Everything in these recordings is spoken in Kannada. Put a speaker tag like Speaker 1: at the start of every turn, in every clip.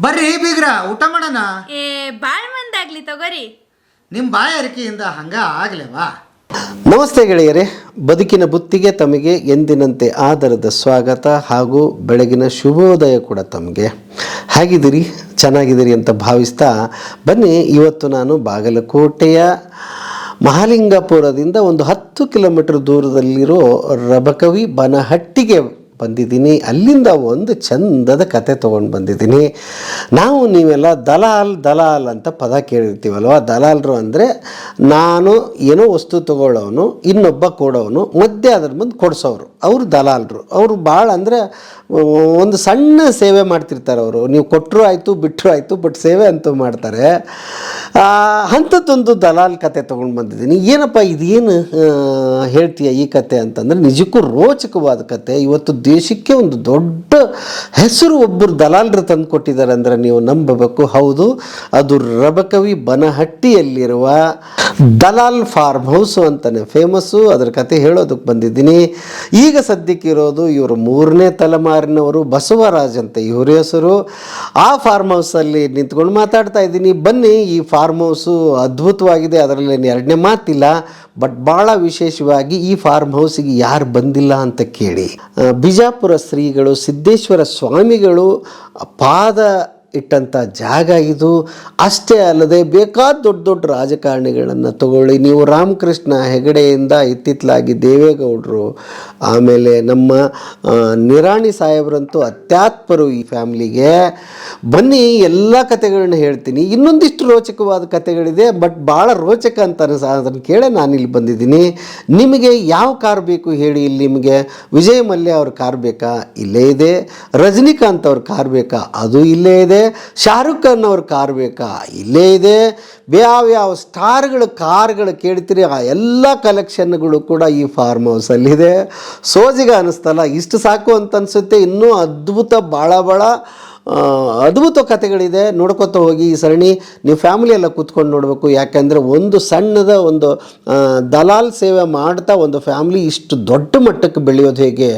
Speaker 1: ಬರ್ರಿ ಬೀಗ್ರ ಊಟ ಮಾಡೋಣ.
Speaker 2: ಬಾಳ್ ಮಂದಾಗ್ಲಿ ತಗೋರಿ.
Speaker 1: ನಿಮ್ಮ ಬಾಯ ಅರಿಕೆಯಿಂದ ಹಂಗ ಆಗ್ಲೇವಾ?
Speaker 3: ನಮಸ್ತೆ ಗೆಳೆಯರೇ, ಬದುಕಿನ ಬುತ್ತಿಗೆ ತಮಗೆ ಎಂದಿನಂತೆ ಆದರದ ಸ್ವಾಗತ ಹಾಗೂ ಬೆಳಗಿನ ಶುಭೋದಯ ಕೂಡ ತಮಗೆ. ಹೇಗಿದ್ದೀರಿ? ಚೆನ್ನಾಗಿದ್ದೀರಿ ಅಂತ ಭಾವಿಸ್ತಾ ಬನ್ನಿ, ಇವತ್ತು ನಾನು ಬಾಗಲಕೋಟೆಯ ಮಹಾಲಿಂಗಪುರದಿಂದ ಒಂದು 10 ಕಿಲೋಮೀಟರ್ ದೂರದಲ್ಲಿರೋ ರಬಕವಿ ಬನಹಟ್ಟಿಗೆ ಬಂದಿದ್ದೀನಿ. ಅಲ್ಲಿಂದ ಒಂದು ಚಂದದ ಕತೆ ತೊಗೊಂಡು ಬಂದಿದ್ದೀನಿ. ನಾವು ನೀವೆಲ್ಲ ದಲಾಲ್ ಅಂತ ಪದ ಕೇಳಿರ್ತೀವಲ್ವ. ದಲಾಲರು ಅಂದರೆ ನಾನು ಏನೋ ವಸ್ತು ತೊಗೊಳ್ಳೋನು, ಇನ್ನೊಬ್ಬ ಕೊಡೋನು, ಮಧ್ಯೆ ಅದ್ರ ಮುಂದೆ ಕೊಡಿಸೋರು, ಅವರು ದಲಾಲರು. ಅವರು ಭಾಳ ಅಂದರೆ ಒಂದು ಸಣ್ಣ ಸೇವೆ ಮಾಡ್ತಿರ್ತಾರೆ ಅವರು. ನೀವು ಕೊಟ್ಟರು ಆಯಿತು, ಬಿಟ್ಟರು ಆಯಿತು, ಬಟ್ ಸೇವೆ ಅಂತೂ ಮಾಡ್ತಾರೆ. ಅಂಥದ್ದೊಂದು ದಲಾಲ್ ಕತೆ ತೊಗೊಂಡು ಬಂದಿದ್ದೀನಿ. ಏನಪ್ಪ ಇದೇನು ಹೇಳ್ತೀಯ ಈ ಕತೆ ಅಂತಂದರೆ, ನಿಜಕ್ಕೂ ರೋಚಕವಾದ ಕತೆ. ಇವತ್ತು ದೇಶಕ್ಕೆ ಒಂದು ದೊಡ್ಡ ಹೆಸರು ಒಬ್ಬರು ದಲಾಲರು ತಂದು ಕೊಟ್ಟಿದ್ದಾರೆ ಅಂದರೆ ನೀವು ನಂಬಬೇಕು. ಹೌದು, ಅದು ರಬಕವಿ ಬನಹಟ್ಟಿಯಲ್ಲಿರುವ ದಲಾಲ್ ಫಾರ್ಮ್ ಹೌಸು ಅಂತಲೇ ಫೇಮಸ್ಸು. ಅದರ ಕತೆ ಹೇಳೋದಕ್ಕೆ ಬಂದಿದ್ದೀನಿ. ಈಗ ಸದ್ಯಕ್ಕಿರೋದು ಇವರು 3ನೇ ತಲೆಮಾರಿನವರು, ಬಸವರಾಜ್ ಅಂತ ಇವ್ರ ಹೆಸರು. ಆ ಫಾರ್ಮ್ ಹೌಸಲ್ಲಿ ನಿಂತ್ಕೊಂಡು ಮಾತಾಡ್ತಾ ಇದ್ದೀನಿ. ಬನ್ನಿ, ಈ ಫಾರ್ಮ್ ಹೌಸು ಅದ್ಭುತವಾಗಿದೆ, ಅದರಲ್ಲಿ 2ನೇ ಮಾತಿಲ್ಲ. ಬಟ್ ಭಾಳ ವಿಶೇಷವಾಗಿ ಈ ಫಾರ್ಮ್ ಹೌಸಿಗೆ ಯಾರು ಬಂದಿಲ್ಲ ಅಂತ ಕೇಳಿ. ಬಿಜಾಪುರ ಶ್ರೀಗಳು ಸಿದ್ದೇಶ್ವರ ಸ್ವಾಮಿಗಳು ಪಾದ ಇಟ್ಟಂಥ ಜಾಗ ಇದು. ಅಷ್ಟೇ ಅಲ್ಲದೆ ಬೇಕಾದ ದೊಡ್ಡ ದೊಡ್ಡ ರಾಜಕಾರಣಿಗಳನ್ನು ತಗೊಳ್ಳಿ ನೀವು. ರಾಮಕೃಷ್ಣ ಹೆಗಡೆಯಿಂದ ಇತ್ತಿತ್ತಲಾಗಿ ದೇವೇಗೌಡರು, ಆಮೇಲೆ ನಮ್ಮ ನಿರಾಣಿ ಸಾಹೇಬ್ರಂತೂ ಅತ್ಯಾತ್ಪರು ಈ ಫ್ಯಾಮ್ಲಿಗೆ. ಬನ್ನಿ, ಎಲ್ಲ ಕತೆಗಳನ್ನ ಹೇಳ್ತೀನಿ. ಇನ್ನೊಂದಿಷ್ಟು ರೋಚಕವಾದ ಕತೆಗಳಿದೆ, ಬಟ್ ಭಾಳ ರೋಚಕ ಅಂತ ಅದನ್ನು ಕೇಳಿ ನಾನಿಲ್ಲಿ ಬಂದಿದ್ದೀನಿ. ನಿಮಗೆ ಯಾವ ಕಾರ್ ಬೇಕು ಹೇಳಿ? ಇಲ್ಲಿ ನಿಮಗೆ ವಿಜಯ್ ಮಲ್ಯ ಅವ್ರ ಕಾರ್ ಬೇಕಾ? ಇಲ್ಲೇ ಇದೆ. ರಜನಿಕಾಂತ್ ಅವ್ರ ಕಾರ್ ಬೇಕಾ? ಅದು ಇಲ್ಲೇ ಇದೆ. ಶಾರುಖ್ ಖಾನ್ ಅವ್ರ ಕಾರ್ ಬೇಕಾ? ಇಲ್ಲೇ ಇದೆ. ಯಾವ್ಯಾವ ಸ್ಟಾರ್ಗಳು ಕಾರ್ಗಳು ಕೇಳ್ತೀರಿ ಆ ಎಲ್ಲ ಕಲೆಕ್ಷನ್ಗಳು ಕೂಡ ಈ ಫಾರ್ಮ್ ಹೌಸಲ್ಲಿದೆ. ಸೋಜಿಗ ಅನ್ನಿಸ್ತಲ್ಲ, ಇಷ್ಟು ಸಾಕು ಅಂತ ಅನಿಸುತ್ತೆ. ಇನ್ನೂ ಭಾಳ ಅದ್ಭುತ ಕಥೆಗಳಿದೆ. ನೋಡ್ಕೊತ ಹೋಗಿ ಈ ಸರಣಿ. ನೀವು ಫ್ಯಾಮಿಲಿ ಎಲ್ಲ ಕೂತ್ಕೊಂಡು ನೋಡಬೇಕು. ಯಾಕೆಂದರೆ ಒಂದು ಸಣ್ಣದ ಒಂದು ದಲಾಲ್ ಸೇವೆ ಮಾಡ್ತಾ ಒಂದು ಫ್ಯಾಮ್ಲಿ ಇಷ್ಟು ದೊಡ್ಡ ಮಟ್ಟಕ್ಕೆ ಬೆಳೆಯೋದು ಹೇಗೆ?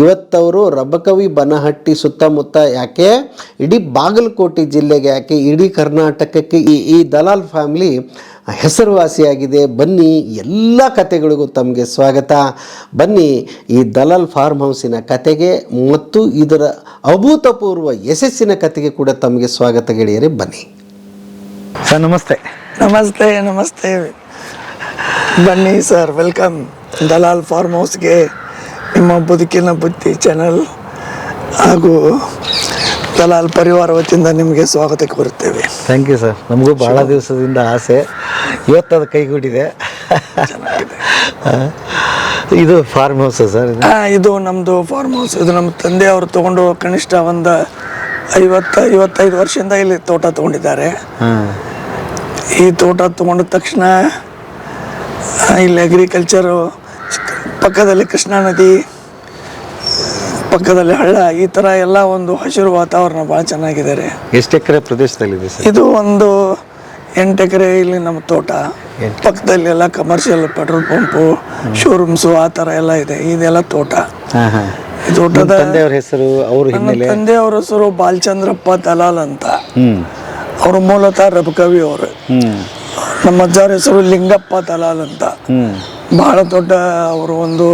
Speaker 3: ಇವತ್ತವರು ರಬಕವಿ ಬನಹಟ್ಟಿ ಸುತ್ತಮುತ್ತ ಯಾಕೆ, ಇಡೀ ಬಾಗಲಕೋಟೆ ಜಿಲ್ಲೆಗೆ ಯಾಕೆ, ಇಡೀ ಕರ್ನಾಟಕಕ್ಕೆ ಈ ದಲಾಲ್ ಫ್ಯಾಮ್ಲಿ ಹೆಸರುವಾಸಿಯಾಗಿದೆ. ಬನ್ನಿ, ಎಲ್ಲ ಕತೆಗಳಿಗೂ ತಮಗೆ ಸ್ವಾಗತ. ಬನ್ನಿ, ಈ ದಲಾಲ್ ಫಾರ್ಮ್ ಹೌಸಿನ ಕತೆಗೆ ಮತ್ತು ಇದರ ಅಭೂತಪೂರ್ವ ಯಶಸ್ಸಿನ ಕತೆಗೆ ಕೂಡ ತಮಗೆ ಸ್ವಾಗತ ಗೆಳೆಯರೇ. ಬನ್ನಿ
Speaker 1: ಸರ್. ನಮಸ್ತೆ.
Speaker 4: ನಮಸ್ತೆ ನಮಸ್ತೆ. ಬನ್ನಿ ಸರ್, ವೆಲ್ಕಮ್ ದಲಾಲ್ ಫಾರ್ಮ್ ಹೌಸ್ಗೆ. ನಿಮ್ಮ ಬದುಕಿನ ಬುತ್ತಿ ಚಾನಲ್ ಹಾಗೂ ದಲಾಲ್ ಪರಿವಾರ ವತಿಯಿಂದ ನಿಮಗೆ ಸ್ವಾಗತಕ್ಕೆ ಬರುತ್ತೇವೆ.
Speaker 1: Thank you sir. ನಮಗೂ ಭಾಳ ದಿವಸದಿಂದ ಆಸೆ, ಇವತ್ತು ಅದು ಕೈಗೂಡಿದೆ.
Speaker 4: ಚೆನ್ನಾಗಿದೆ.
Speaker 1: ಇದು ಫಾರ್ಮ್ ಹೌಸ್ ಸರ್?
Speaker 4: ಇದು ನಮ್ಮದು ಫಾರ್ಮ್ ಹೌಸ್. ಇದು ನಮ್ಮ ತಂದೆಯವರು ತೊಗೊಂಡು ಕನಿಷ್ಠ ಒಂದು 50-55 ವರ್ಷದಿಂದ ಇಲ್ಲಿ ತೋಟ ತೊಗೊಂಡಿದ್ದಾರೆ. ಈ ತೋಟ ತೊಗೊಂಡ ತಕ್ಷಣ ಇಲ್ಲಿ ಅಗ್ರಿಕಲ್ಚರು, ಪಕ್ಕದಲ್ಲಿ ಕೃಷ್ಣಾ ನದಿ, ಪಕ್ಕದಲ್ಲಿ ಹಳ್ಳ, ಈ ಥರ ಎಲ್ಲ ಒಂದು ಹಸಿರು ವಾತಾವರಣ ಭಾಳ ಚೆನ್ನಾಗಿದ್ದಾರೆ.
Speaker 1: ಎಷ್ಟು ಎಕರೆ ಪ್ರದೇಶದಲ್ಲಿದೆ ಸರ್?
Speaker 4: ಇದು ಒಂದು 8 ಎಕರೆ ಇಲ್ಲಿ ನಮ್ಮ ತೋಟ. ಪಕ್ಕದಲ್ಲಿ ಎಲ್ಲ ಕಮರ್ಷಿಯಲ್ ಪೆಟ್ರೋಲ್ ಪಂಪು, ಶೋರೂಮ್ಸು ಆ ಥರ ಎಲ್ಲ ಇದೆ. ಇದೆಲ್ಲ ತೋಟ. ಈ ತೋಟದ
Speaker 1: ತಂದೆಯವ್ರ ಹೆಸರು,
Speaker 4: ನನ್ನ ತಂದೆಯವ್ರ ಹೆಸರು ಬಾಲಚಂದ್ರಪ್ಪ ದಲಾಲ್ ಅಂತ. ಅವರು ಮೂಲತಃ ರಬಕವಿ ಅವರು. ನಮ್ಮ ಅಜ್ಜವ್ರ ಹೆಸರು ಲಿಂಗಪ್ಪ ದಲಾಲ್ ಅಂತ. ಬಹಳ ದೊಡ್ಡ ಅವರು, ಒಂದು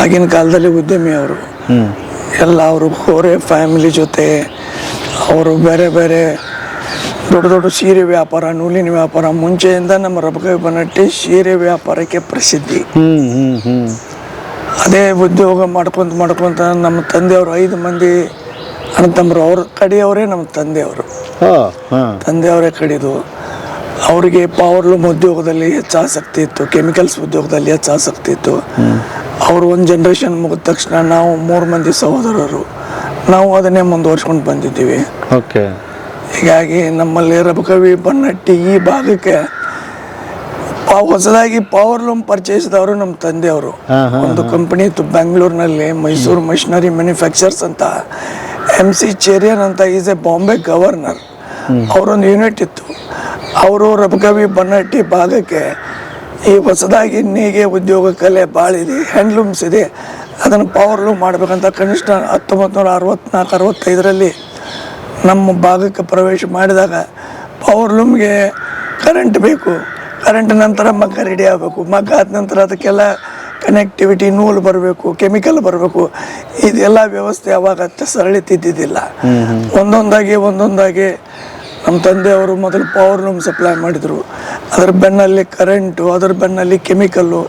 Speaker 4: ಆಗಿನ ಕಾಲದಲ್ಲಿ ಉದ್ಯಮಿ ಅವರು. ಎಲ್ಲ ಅವರು ಅವರೇ ಫ್ಯಾಮಿಲಿ ಜೊತೆ ಅವರು ಬೇರೆ ಬೇರೆ ದೊಡ್ಡ ದೊಡ್ಡ ಸೀರೆ ವ್ಯಾಪಾರ, ನೂಲಿನ ವ್ಯಾಪಾರ. ಮುಂಚೆಯಿಂದ ನಮ್ಮ ರಬಕವಿ ಬನಹಟ್ಟಿ ಸೀರೆ ವ್ಯಾಪಾರಕ್ಕೆ ಪ್ರಸಿದ್ಧಿ. ಅದೇ ಉದ್ಯೋಗ ಮಾಡ್ಕೊಂತ ನಮ್ಮ ತಂದೆಯವರು 5 ಮಂದಿ ಅಣ್ಣತಮ್ಮರು. ಅವ್ರ ಕಡೆಯವರೇ ನಮ್ಮ ತಂದೆಯವರೇ ಕಡಿದು. ಅವರಿಗೆ ಪವರ್ಲೂಮ್ ಉದ್ಯೋಗದಲ್ಲಿ ಹೆಚ್ಚು ಆಸಕ್ತಿ ಇತ್ತು, ಕೆಮಿಕಲ್ಸ್ ಉದ್ಯೋಗದಲ್ಲಿ ಹೆಚ್ಚು ಆಸಕ್ತಿ ಇತ್ತು. ಅವರು ಒಂದು ಜನ್ರೇಷನ್ ಮುಗಿದ ತಕ್ಷಣ ನಾವು 3 ಮಂದಿ ಸಹೋದರರು, ನಾವು ಅದನ್ನೇ ಮುಂದುವರ್ಸ್ಕೊಂಡು ಬಂದಿದ್ದೀವಿ. ಹೀಗಾಗಿ ನಮ್ಮಲ್ಲಿ ರಬಕವಿ ಬನಹಟ್ಟಿ ಈ ಭಾಗಕ್ಕೆ ಹೊಸದಾಗಿ ಪವರ್ಲೂಮ್ ಪರ್ಚೇಸ್ದವರು ನಮ್ಮ ತಂದೆಯವರು. ಒಂದು ಕಂಪನಿ ಇತ್ತು ಬೆಂಗಳೂರಿನಲ್ಲಿ, ಮೈಸೂರು ಮಿಷನರಿ ಮ್ಯಾನುಫ್ಯಾಕ್ಚರ್ಸ್ ಅಂತ. MC ಚೆರಿಯನ್ ಅಂತ ಈಸ್ ಎ ಬಾಂಬೆ ಗವರ್ನರ್. ಅವರೊಂದು ಯೂನಿಟ್ ಇತ್ತು. ಅವರು ರಬಕವಿ ಬನಹಟ್ಟಿ ಭಾಗಕ್ಕೆ ಈ ಹೊಸದಾಗಿ ನೇಯ್ಗೆ ಉದ್ಯೋಗ ಕಲೆ ಭಾಳ ಇದೆ, ಹ್ಯಾಂಡ್ಲೂಮ್ಸ್ ಇದೆ, ಅದನ್ನು ಪವರ್ಲೂಮ್ ಮಾಡಬೇಕಂತ ಕನಿಷ್ಠ 1964-65 ನಮ್ಮ ಭಾಗಕ್ಕೆ ಪ್ರವೇಶ ಮಾಡಿದಾಗ ಪವರ್ ಲೂಮ್ಗೆ ಕರೆಂಟ್ ಬೇಕು, ಕರೆಂಟ್ ನಂತರ ಮಗ್ಗ ರೆಡಿ ಆಗಬೇಕು, ಮಗ್ಗ ಆದ ನಂತರ ಅದಕ್ಕೆಲ್ಲ ಕನೆಕ್ಟಿವಿಟಿ ನೂಲು ಬರಬೇಕು, ಕೆಮಿಕಲ್ ಬರಬೇಕು. ಇದೆಲ್ಲ ವ್ಯವಸ್ಥೆ ಅವಾಗ ಸರಳಿತಿದ್ದಿದ್ದಿಲ್ಲ. ಒಂದೊಂದಾಗಿ ನಮ್ಮ ತಂದೆಯವರು ಮೊದಲು ಪವರ್ ಲೂಮ್ ಸಪ್ಲೈ ಮಾಡಿದರು. ಅದರ ಬೆನ್ನಲ್ಲಿ ಕರೆಂಟು, ಅದರ ಬೆನ್ನಲ್ಲಿ ಕೆಮಿಕಲ್ಲು,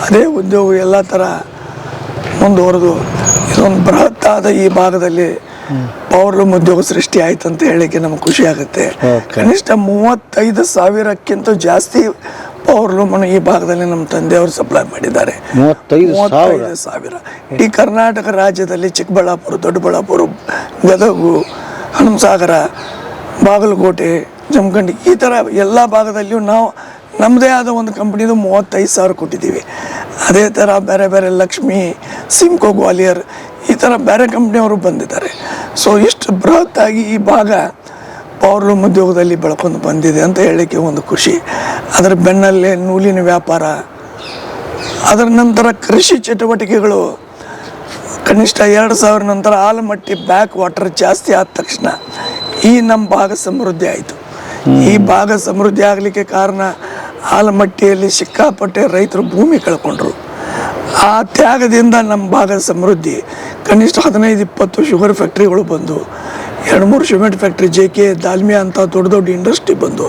Speaker 4: ಅದೇ ಉದ್ಯೋಗ ಎಲ್ಲ ಥರ ಮುಂದುವರೆದು ಇದೊಂದು ಬೃಹತ್ತಾದ ಈ ಭಾಗದಲ್ಲಿ ಪವರ್ ಲೂಮ್ ಉದ್ಯೋಗ ಸೃಷ್ಟಿ ಆಯ್ತು ಅಂತ ಹೇಳಿಕ್ಕೆ ನಮ್ಗೆ ಖುಷಿ ಆಗುತ್ತೆ. ಕನಿಷ್ಠ 35,000ಕ್ಕಿಂತ ಜಾಸ್ತಿ ಪವರ್ ಲೂಮನ್ನು ಈ ಭಾಗದಲ್ಲಿ ನಮ್ಮ ತಂದೆಯವರು ಸಪ್ಲೈ ಮಾಡಿದ್ದಾರೆ. 35,000. ಇಡೀ ಕರ್ನಾಟಕ ರಾಜ್ಯದಲ್ಲಿ ಚಿಕ್ಕಬಳ್ಳಾಪುರ, ದೊಡ್ಡಬಳ್ಳಾಪುರ, ಗದಗು, ಹನುಮಸಾಗರ, ಬಾಗಲಕೋಟೆ, ಜಮಖಂಡಿ ಈ ಥರ ಎಲ್ಲ ಭಾಗದಲ್ಲಿಯೂ ನಾವು ನಮ್ಮದೇ ಆದ ಒಂದು ಕಂಪ್ನಿದು 35,000 ಕೊಟ್ಟಿದ್ದೀವಿ. ಅದೇ ಥರ ಬೇರೆ ಬೇರೆ ಲಕ್ಷ್ಮಿ, ಸಿಮ್ಕೋ, ಗ್ವಾಲಿಯರ್ ಈ ಥರ ಬೇರೆ ಕಂಪ್ನಿಯವರು ಬಂದಿದ್ದಾರೆ. ಸೊ ಇಷ್ಟು ಬೃಹತ್ತಾಗಿ ಈ ಭಾಗ ಪವರ್ ಲೂಮ್ ಉದ್ಯೋಗದಲ್ಲಿ ಬೆಳ್ಕೊಂಡು ಬಂದಿದೆ ಅಂತ ಹೇಳಲಿಕ್ಕೆ ಒಂದು ಖುಷಿ. ಅದರ ಬೆನ್ನಲ್ಲೇ ನೂಲಿನ ವ್ಯಾಪಾರ, ಅದರ ನಂತರ ಕೃಷಿ ಚಟುವಟಿಕೆಗಳು. ಕನಿಷ್ಠ 2000 ನಂತರ ಆಲಮಟ್ಟಿ ಬ್ಯಾಕ್ ವಾಟರ್ ಜಾಸ್ತಿ ಆದ ತಕ್ಷಣ ಈ ನಮ್ಮ ಭಾಗ ಸಮೃದ್ಧಿ ಆಯಿತು. ಈ ಭಾಗ ಸಮೃದ್ಧಿ ಆಗಲಿಕ್ಕೆ ಕಾರಣ ಆಲಮಟ್ಟಿಯಲ್ಲಿ ಸಿಕ್ಕಾಪಟ್ಟೆ ರೈತರು ಭೂಮಿ ಕಳ್ಕೊಂಡ್ರು. ಆ ತ್ಯಾಗದಿಂದ ನಮ್ಮ ಭಾಗದ ಸಮೃದ್ಧಿ. ಕನಿಷ್ಠ 15-20 ಶುಗರ್ ಫ್ಯಾಕ್ಟ್ರಿಗಳು ಬಂದು, 2-3 ಸಿಮೆಂಟ್ ಫ್ಯಾಕ್ಟ್ರಿ, JK, ದಾಲ್ಮಿಯಾ ಅಂತ ದೊಡ್ಡ ದೊಡ್ಡ ಇಂಡಸ್ಟ್ರಿ ಬಂದು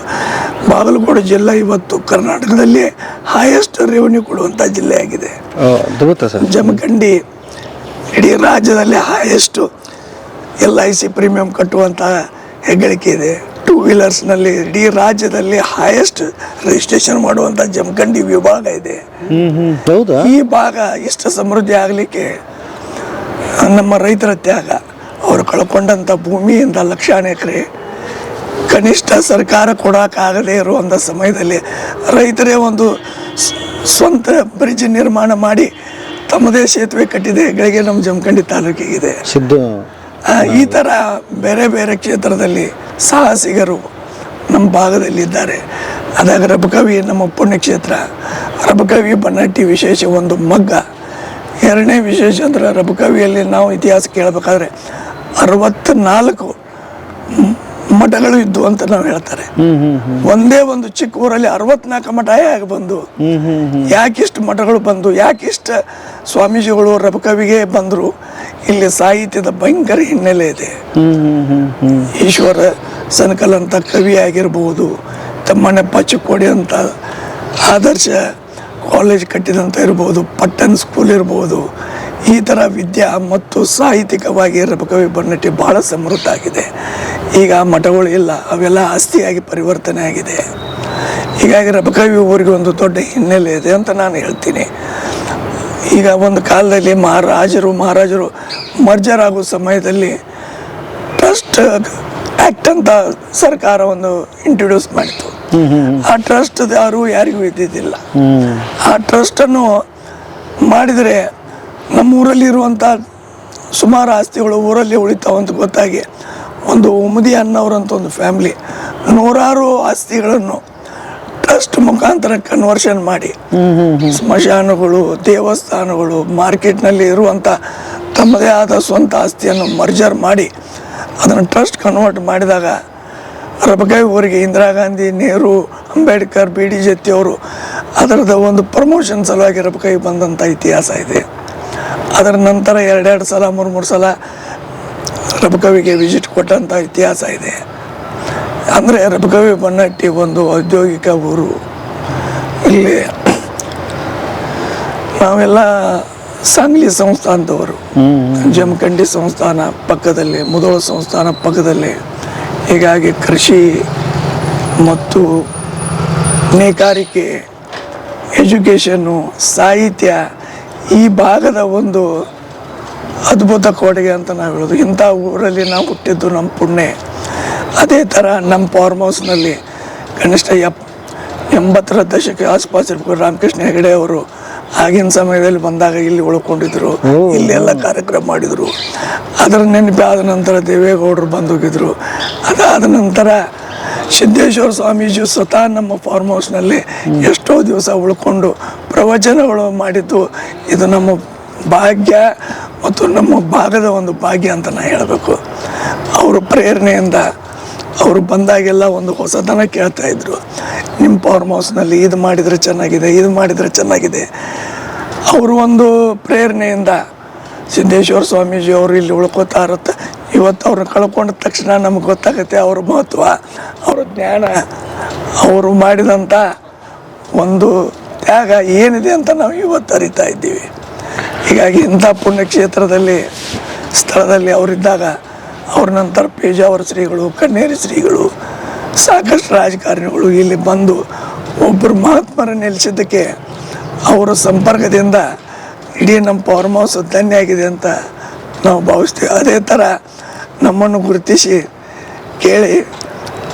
Speaker 4: ಬಾಗಲಕೋಟೆ ಜಿಲ್ಲೆ ಇವತ್ತು ಕರ್ನಾಟಕದಲ್ಲಿ ಹೈಯೆಸ್ಟ್ ರೆವೆನ್ಯೂ ಕೊಡುವಂಥ ಜಿಲ್ಲೆಯಾಗಿದೆ. ಜಮಖಂಡಿ ಇಡೀ ರಾಜ್ಯದಲ್ಲಿ ಹೈಯೆಸ್ಟು LIC ಪ್ರೀಮಿಯಂ ಕಟ್ಟುವಂಥ ಹೆಗ್ಗಳಿಕೆ ಇದೆ. 2 ವೀಲರ್ಸ್ನಲ್ಲಿ ಇಡೀ ರಾಜ್ಯದಲ್ಲಿ ಹೈಯೆಸ್ಟ್ ರಿಜಿಸ್ಟ್ರೇಷನ್ ಮಾಡುವಂಥ ಜಮಖಂಡಿ ವಿಭಾಗ ಇದೆ. ಈ ಭಾಗ ಇಷ್ಟು ಸಮೃದ್ಧಿ ಆಗಲಿಕ್ಕೆ ನಮ್ಮ ರೈತರ ತ್ಯಾಗ, ಅವರು ಕಳ್ಕೊಂಡಂಥ ಭೂಮಿಯಿಂದ ಲಕ್ಷಾನು ಎಕರೆ ಕನಿಷ್ಠ ಸರ್ಕಾರ ಕೊಡೋಕ್ಕಾಗದೇ ಇರುವಂಥ ಸಮಯದಲ್ಲಿ ರೈತರೇ ಒಂದು ಸ್ವಂತ ಬ್ರಿಡ್ಜ್ ನಿರ್ಮಾಣ ಮಾಡಿ ತಮ್ಮದೇ ಸೇತುವೆ ಕಟ್ಟಿದ ಹೆಗ್ಗಳಿಗೆ ನಮ್ಮ ಜಮಖಂಡಿ ತಾಲೂಕಿಗಿದೆ. ಈ ಥರ ಬೇರೆ ಬೇರೆ ಕ್ಷೇತ್ರದಲ್ಲಿ ಸಾಹಸಿಗರು ನಮ್ಮ ಭಾಗದಲ್ಲಿದ್ದಾರೆ. ಅದಾಗ ರಬಕವಿ ನಮ್ಮ ಪುಣ್ಯಕ್ಷೇತ್ರ, ರಬಕವಿ ಬನ್ನಟ್ಟಿ ವಿಶೇಷ ಒಂದು ಮಗ್ಗ. ಎರಡನೇ ವಿಶೇಷ ಅಂದರೆ ರಬಕವಿಯಲ್ಲಿ ನಾವು ಇತಿಹಾಸ ಕೇಳಬೇಕಾದ್ರೆ 64 ಮಠಗಳು ಇದ್ದು ಅಂತ ನಾವು ಹೇಳ್ತಾರೆ. ಒಂದೇ ಒಂದು ಚಿಕ್ಕ ಊರಲ್ಲಿ 64 ಮಠ ಯಾಕೆ ಬಂದು, ಯಾಕಿಷ್ಟು ಮಠಗಳು ಬಂದು, ಯಾಕಿಷ್ಟು ಸ್ವಾಮೀಜಿಗಳು ರಬಕವಿಗೆ ಬಂದರು? ಇಲ್ಲಿ ಸಾಹಿತ್ಯದ ಭಯಂಕರ ಹಿನ್ನೆಲೆ ಇದೆ. ಈಶ್ವರ ಸನಕಲ್ ಅಂತ ಕವಿ ಆಗಿರ್ಬೋದು, ತಮ್ಮಣ್ಣಪ್ಪ ಚಿಕ್ಕೋಡಿ ಅಂತ ಆದರ್ಶ ಕಾಲೇಜ್ ಕಟ್ಟಿದಂಥ ಇರ್ಬೋದು, ಪಟ್ಟಣ್ ಸ್ಕೂಲ್ ಇರ್ಬೋದು. ಈ ಥರ ವಿದ್ಯಾ ಮತ್ತು ಸಾಹಿತ್ಯಿಕವಾಗಿ ರಬಕವಿ ಬನ್ನಟ್ಟಿ ಭಾಳ ಸಮೃದ್ಧ ಆಗಿದೆ. ಈಗ ಮಠಗಳು ಇಲ್ಲ, ಅವೆಲ್ಲ ಆಸ್ತಿಯಾಗಿ ಪರಿವರ್ತನೆ ಆಗಿದೆ. ಹೀಗಾಗಿ ರಬಕವಿ ಊರಿಗೆ ಒಂದು ದೊಡ್ಡ ಹಿನ್ನೆಲೆ ಇದೆ ಅಂತ ನಾನು ಹೇಳ್ತೀನಿ. ಈಗ ಒಂದು ಕಾಲದಲ್ಲಿ ಮಹಾರಾಜರು ಮರ್ಜರ್ ಆಗೋ ಸಮಯದಲ್ಲಿ ಟ್ರಸ್ಟ್ ಆ್ಯಕ್ಟ್ ಅಂತ ಸರ್ಕಾರ ಒಂದು ಇಂಟ್ರೊಡ್ಯೂಸ್ ಮಾಡಿತು. ಆ ಟ್ರಸ್ಟ್ ಯಾರಿಗೂ ಇದ್ದಿದ್ದಿಲ್ಲ. ಆ ಟ್ರಸ್ಟನ್ನು ಮಾಡಿದರೆ ನಮ್ಮೂರಲ್ಲಿರುವಂಥ ಸುಮಾರು ಆಸ್ತಿಗಳು ಊರಲ್ಲಿ ಉಳಿತಾವಂತ ಗೊತ್ತಾಗಿ ಒಂದು ಉಮದಿ ಅನ್ನೋರಂಥ ಒಂದು ಫ್ಯಾಮಿಲಿ 100 ಆಸ್ತಿಗಳನ್ನು ಟ್ರಸ್ಟ್ ಮುಖಾಂತರ ಕನ್ವರ್ಷನ್ ಮಾಡಿ ಸ್ಮಶಾನಗಳು, ದೇವಸ್ಥಾನಗಳು, ಮಾರ್ಕೆಟ್ನಲ್ಲಿ ಇರುವಂಥ ತಮ್ಮದೇ ಆದ ಸ್ವಂತ ಆಸ್ತಿಯನ್ನು ಮರ್ಜರ್ ಮಾಡಿ ಅದನ್ನು ಟ್ರಸ್ಟ್ ಕನ್ವರ್ಟ್ ಮಾಡಿದಾಗ ರಬಕವಿ ಊರಿಗೆ ಇಂದಿರಾ ಗಾಂಧಿ, ನೆಹರು, ಅಂಬೇಡ್ಕರ್, BD ಜತ್ತಿ ಅವರು ಅದರದ ಒಂದು ಪ್ರಮೋಷನ್ ಸಲುವಾಗಿ ರಬಕವಿ ಬಂದಂಥ ಇತಿಹಾಸ ಇದೆ. ಅದರ ನಂತರ 2 ಸಲ 3 ಸಲ ರಬಕವಿಗೆ ವಿಸಿಟ್ ಕೊಟ್ಟಂಥ ಇತಿಹಾಸ ಇದೆ. ಅಂದರೆ ರಬಕವಿ ಬನ್ನಟ್ಟಿ ಒಂದು ಔದ್ಯೋಗಿಕ ಊರು. ಇಲ್ಲಿ ನಾವೆಲ್ಲ ಸಾಂಗ್ಲಿ ಸಂಸ್ಥಾನದವರು, ಜಮಖಂಡಿ ಸಂಸ್ಥಾನ ಪಕ್ಕದಲ್ಲಿ, ಮುಧೋಳ ಸಂಸ್ಥಾನ ಪಕ್ಕದಲ್ಲಿ. ಹೀಗಾಗಿ ಕೃಷಿ ಮತ್ತು ನೇಕಾರಿಕೆ, ಎಜುಕೇಷನ್ನು, ಸಾಹಿತ್ಯ ಈ ಭಾಗದ ಒಂದು ಅದ್ಭುತ ಕೊಡುಗೆ ಅಂತ ನಾವು ಹೇಳೋದು. ಇಂಥ ಊರಲ್ಲಿ ನಾವು ಹುಟ್ಟಿದ್ದು ನಮ್ಮ ಪುಣ್ಯ. ಅದೇ ಥರ ನಮ್ಮ ಫಾರ್ಮ್ ಹೌಸ್ನಲ್ಲಿ ಕನಿಷ್ಠ 80ರ ದಶಕ ಆಸ್ಪಾಸ್ ಇರ್ಬೇಕು. ರಾಮಕೃಷ್ಣ ಹೆಗಡೆ ಅವರು ಆಗಿನ ಸಮಯದಲ್ಲಿ ಬಂದಾಗ ಇಲ್ಲಿ ಉಳ್ಕೊಂಡಿದ್ರು, ಇಲ್ಲೆಲ್ಲ ಕಾರ್ಯಕ್ರಮ ಮಾಡಿದರು. ಅದರ ನೆನಪಾದ ನಂತರ ದೇವೇಗೌಡರು ಬಂದೋಗಿದ್ರು. ಅದಾದ ನಂತರ ಸಿದ್ದೇಶ್ವರ ಸ್ವಾಮೀಜಿ ಸ್ವತಃ ನಮ್ಮ ಫಾರ್ಮ್ ಹೌಸ್ನಲ್ಲಿ ಎಷ್ಟೋ ದಿವಸ ಉಳ್ಕೊಂಡು ಪ್ರವಚನಗಳು ಮಾಡಿದ್ದು. ಇದು ನಮ್ಮ ಭಾಗ್ಯ ಮತ್ತು ನಮ್ಮ ಭಾಗದ ಒಂದು ಭಾಗ್ಯ ಅಂತ ನಾನು ಹೇಳಬೇಕು. ಅವರು ಪ್ರೇರಣೆಯಿಂದ ಅವರು ಬಂದಾಗೆಲ್ಲ ಒಂದು ಹೊಸತನ ಕೇಳ್ತಾ ಇದ್ರು. ನಿಮ್ಮ ಫಾರ್ಮ್ ಹೌಸ್ನಲ್ಲಿ ಇದು ಮಾಡಿದರೆ ಚೆನ್ನಾಗಿದೆ, ಇದು ಮಾಡಿದರೆ ಚೆನ್ನಾಗಿದೆ. ಅವರು ಒಂದು ಪ್ರೇರಣೆಯಿಂದ ಸಿದ್ದೇಶ್ವರ ಸ್ವಾಮೀಜಿ ಅವರು ಇಲ್ಲಿ ಉಳ್ಕೋತಾ ಇರುತ್ತೆ. ಇವತ್ತು ಅವ್ರನ್ನ ಕಳ್ಕೊಂಡ ತಕ್ಷಣ ನಮ್ಗೆ ಗೊತ್ತಾಗುತ್ತೆ ಅವ್ರ ಮಹತ್ವ, ಅವ್ರ ಜ್ಞಾನ, ಅವರು ಮಾಡಿದಂಥ ಒಂದು ತ್ಯಾಗ ಏನಿದೆ ಅಂತ ನಾವು ಇವತ್ತು ಅರಿತಾ ಇದ್ದೀವಿ. ಹೀಗಾಗಿ ಇಂಥ ಪುಣ್ಯಕ್ಷೇತ್ರದಲ್ಲಿ ಸ್ಥಳದಲ್ಲಿ ಅವರಿದ್ದಾಗ ಅವ್ರ ನಂತರ ಪೇಜಾವರ ಶ್ರೀಗಳು, ಕನ್ನೇರಿ ಶ್ರೀಗಳು, ಸಾಕಷ್ಟು ರಾಜಕಾರಣಿಗಳು ಇಲ್ಲಿ ಬಂದು ಒಬ್ಬರು ಮಹಾತ್ಮರ ನೆಲೆಸಿದ್ದಕ್ಕೆ ಅವರ ಸಂಪರ್ಕದಿಂದ ಇಡೀ ನಮ್ಮ ಫಾರ್ಮ್ ಹೌಸ್ ಧನ್ಯ ಆಗಿದೆ ಅಂತ ನಾವು ಭಾವಿಸ್ತೀವಿ. ಅದೇ ಥರ ನಮ್ಮನ್ನು ಗುರುತಿಸಿ ಕೇಳಿ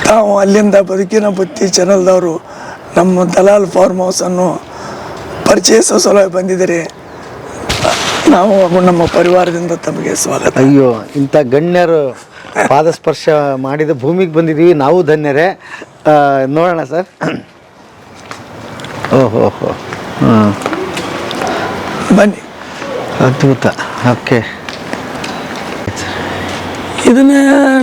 Speaker 4: ತಾವು ಅಲ್ಲಿಂದ ಬದುಕಿನ ಬುತ್ತಿ ಚಾನಲ್ದವರು ನಮ್ಮ ದಲಾಲ್ ಫಾರ್ಮ್ ಹೌಸನ್ನು ಪರಿಚಯಿಸೋ ಸಲುವಾಗಿ ಬಂದಿದ್ದೀರಿ. ನಾವು ಹಾಗೂ ನಮ್ಮ ಪರಿವಾರದಿಂದ ತಮಗೆ ಸ್ವಾಗತ.
Speaker 1: ಅಯ್ಯೋ, ಇಂಥ ಗಣ್ಯರು ಪಾದಸ್ಪರ್ಶ ಮಾಡಿದ ಭೂಮಿಗೆ ಬಂದಿದ್ದೀವಿ, ನಾವು ಧನ್ಯರೇ. ನೋಡೋಣ ಸರ್. ಓಹೋ ಹಾಂ,
Speaker 4: ಬನ್ನಿ.
Speaker 1: ಅದ್ಭುತ. ಓಕೆ,
Speaker 4: ಇದನ್ನ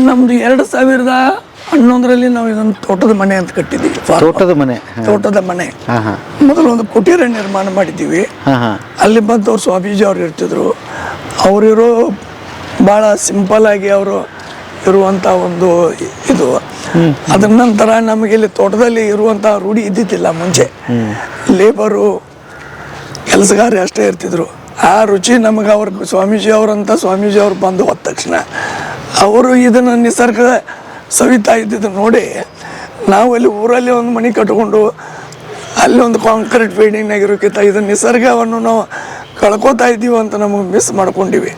Speaker 4: ನಮ್ದು 2011ರಲ್ಲಿ ನಾವು ಇದನ್ನು ತೋಟದ ಮನೆ ಅಂತ ಕಟ್ಟಿದ್ದೀವಿ.
Speaker 1: ತೋಟದ ಮನೆ.
Speaker 4: ತೋಟದ ಮನೆ.
Speaker 1: ಹಾಂ ಹಾಂ
Speaker 4: ಮೊದಲು ಒಂದು ಕುಟೀರ ನಿರ್ಮಾಣ ಮಾಡಿದ್ದೀವಿ.
Speaker 1: ಹಾಂ ಹಾಂ
Speaker 4: ಅಲ್ಲಿ ಬಂದು ಅವ್ರು ಸ್ವಾಮೀಜಿ ಅವ್ರು ಇರ್ತಿದ್ರು. ಅವರಿರೋ ಭಾಳ ಸಿಂಪಲ್ ಆಗಿ ಅವರು ಇರುವಂಥ ಒಂದು ಇದು. ಅದ್ರ ನಂತರ ನಮಗೆ ಇಲ್ಲಿ ತೋಟದಲ್ಲಿ ಇರುವಂಥ ರೂಢಿ ಇದ್ದಿದ್ದಿಲ್ಲ ಮುಂಚೆ. ಲೇಬರು, ಕೆಲಸಗಾರ ಅಷ್ಟೇ ಇರ್ತಿದ್ರು. ಆ ರುಚಿ ನಮಗೆ ಅವ್ರ ಸ್ವಾಮೀಜಿ ಅವ್ರು ಬಂದು ಹೋದ ತಕ್ಷಣ ಅವರು ಇದನ್ನು ನಿಸರ್ಗ ಸವಿತಾ ಇದ್ದಿದ್ದು ನೋಡಿ ನಾವು ಅಲ್ಲಿ ಊರಲ್ಲಿ ಒಂದು ಮನೆ ಕಟ್ಕೊಂಡು ಅಲ್ಲಿ ಒಂದು ಕಾಂಕ್ರೀಟ್ ಬಿಲ್ಡಿಂಗ್ನಾಗ ಇರೋಕ್ಕಿಂತ ಇದು ನಿಸರ್ಗವನ್ನು ನಾವು ಕಳ್ಕೊತಾ ಇದ್ದೀವಿ ಅಂತ ನಮಗೆ ಮಿಸ್ ಮಾಡ್ಕೊಂಡಿವಿ.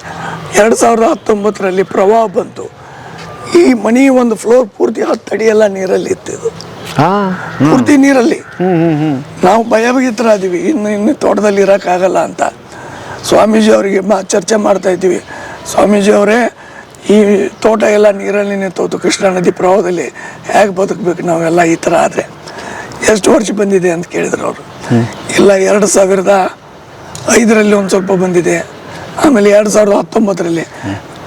Speaker 4: 2019ರಲ್ಲಿ ಪ್ರವಾಹ ಬಂತು. ಈ ಮನೆ ಒಂದು ಫ್ಲೋರ್ ಪೂರ್ತಿ 10 ಅಡಿ ಎಲ್ಲ ನೀರಲ್ಲಿ ಇತ್ತಿದ್ದು, ಪೂರ್ತಿ ನೀರಲ್ಲಿ. ನಾವು ಭಯಭೀತರಾದೀವಿ, ಇನ್ನು ತೋಟದಲ್ಲಿ ಇರೋಕ್ಕಾಗಲ್ಲ ಅಂತ. ಸ್ವಾಮೀಜಿ ಅವರಿಗೆ ಚರ್ಚೆ ಮಾಡ್ತಾ ಇದ್ದೀವಿ. ಸ್ವಾಮೀಜಿ ಅವರೇ, ಈ ತೋಟ ಎಲ್ಲ ನೀರಲ್ಲಿ ನಿಂತೋದು, ಕೃಷ್ಣಾ ನದಿ ಪ್ರವಾಹದಲ್ಲಿ ಹೇಗೆ ಬದುಕಬೇಕು ನಾವೆಲ್ಲ ಈ ಥರ ಆದರೆ? ಎಷ್ಟು ವರ್ಷ ಬಂದಿದೆ ಅಂತ ಕೇಳಿದ್ರು ಅವರು. ಇಲ್ಲ, 2005ರಲ್ಲಿ ಒಂದು ಸ್ವಲ್ಪ ಬಂದಿದೆ, ಆಮೇಲೆ 2019ರಲ್ಲಿ.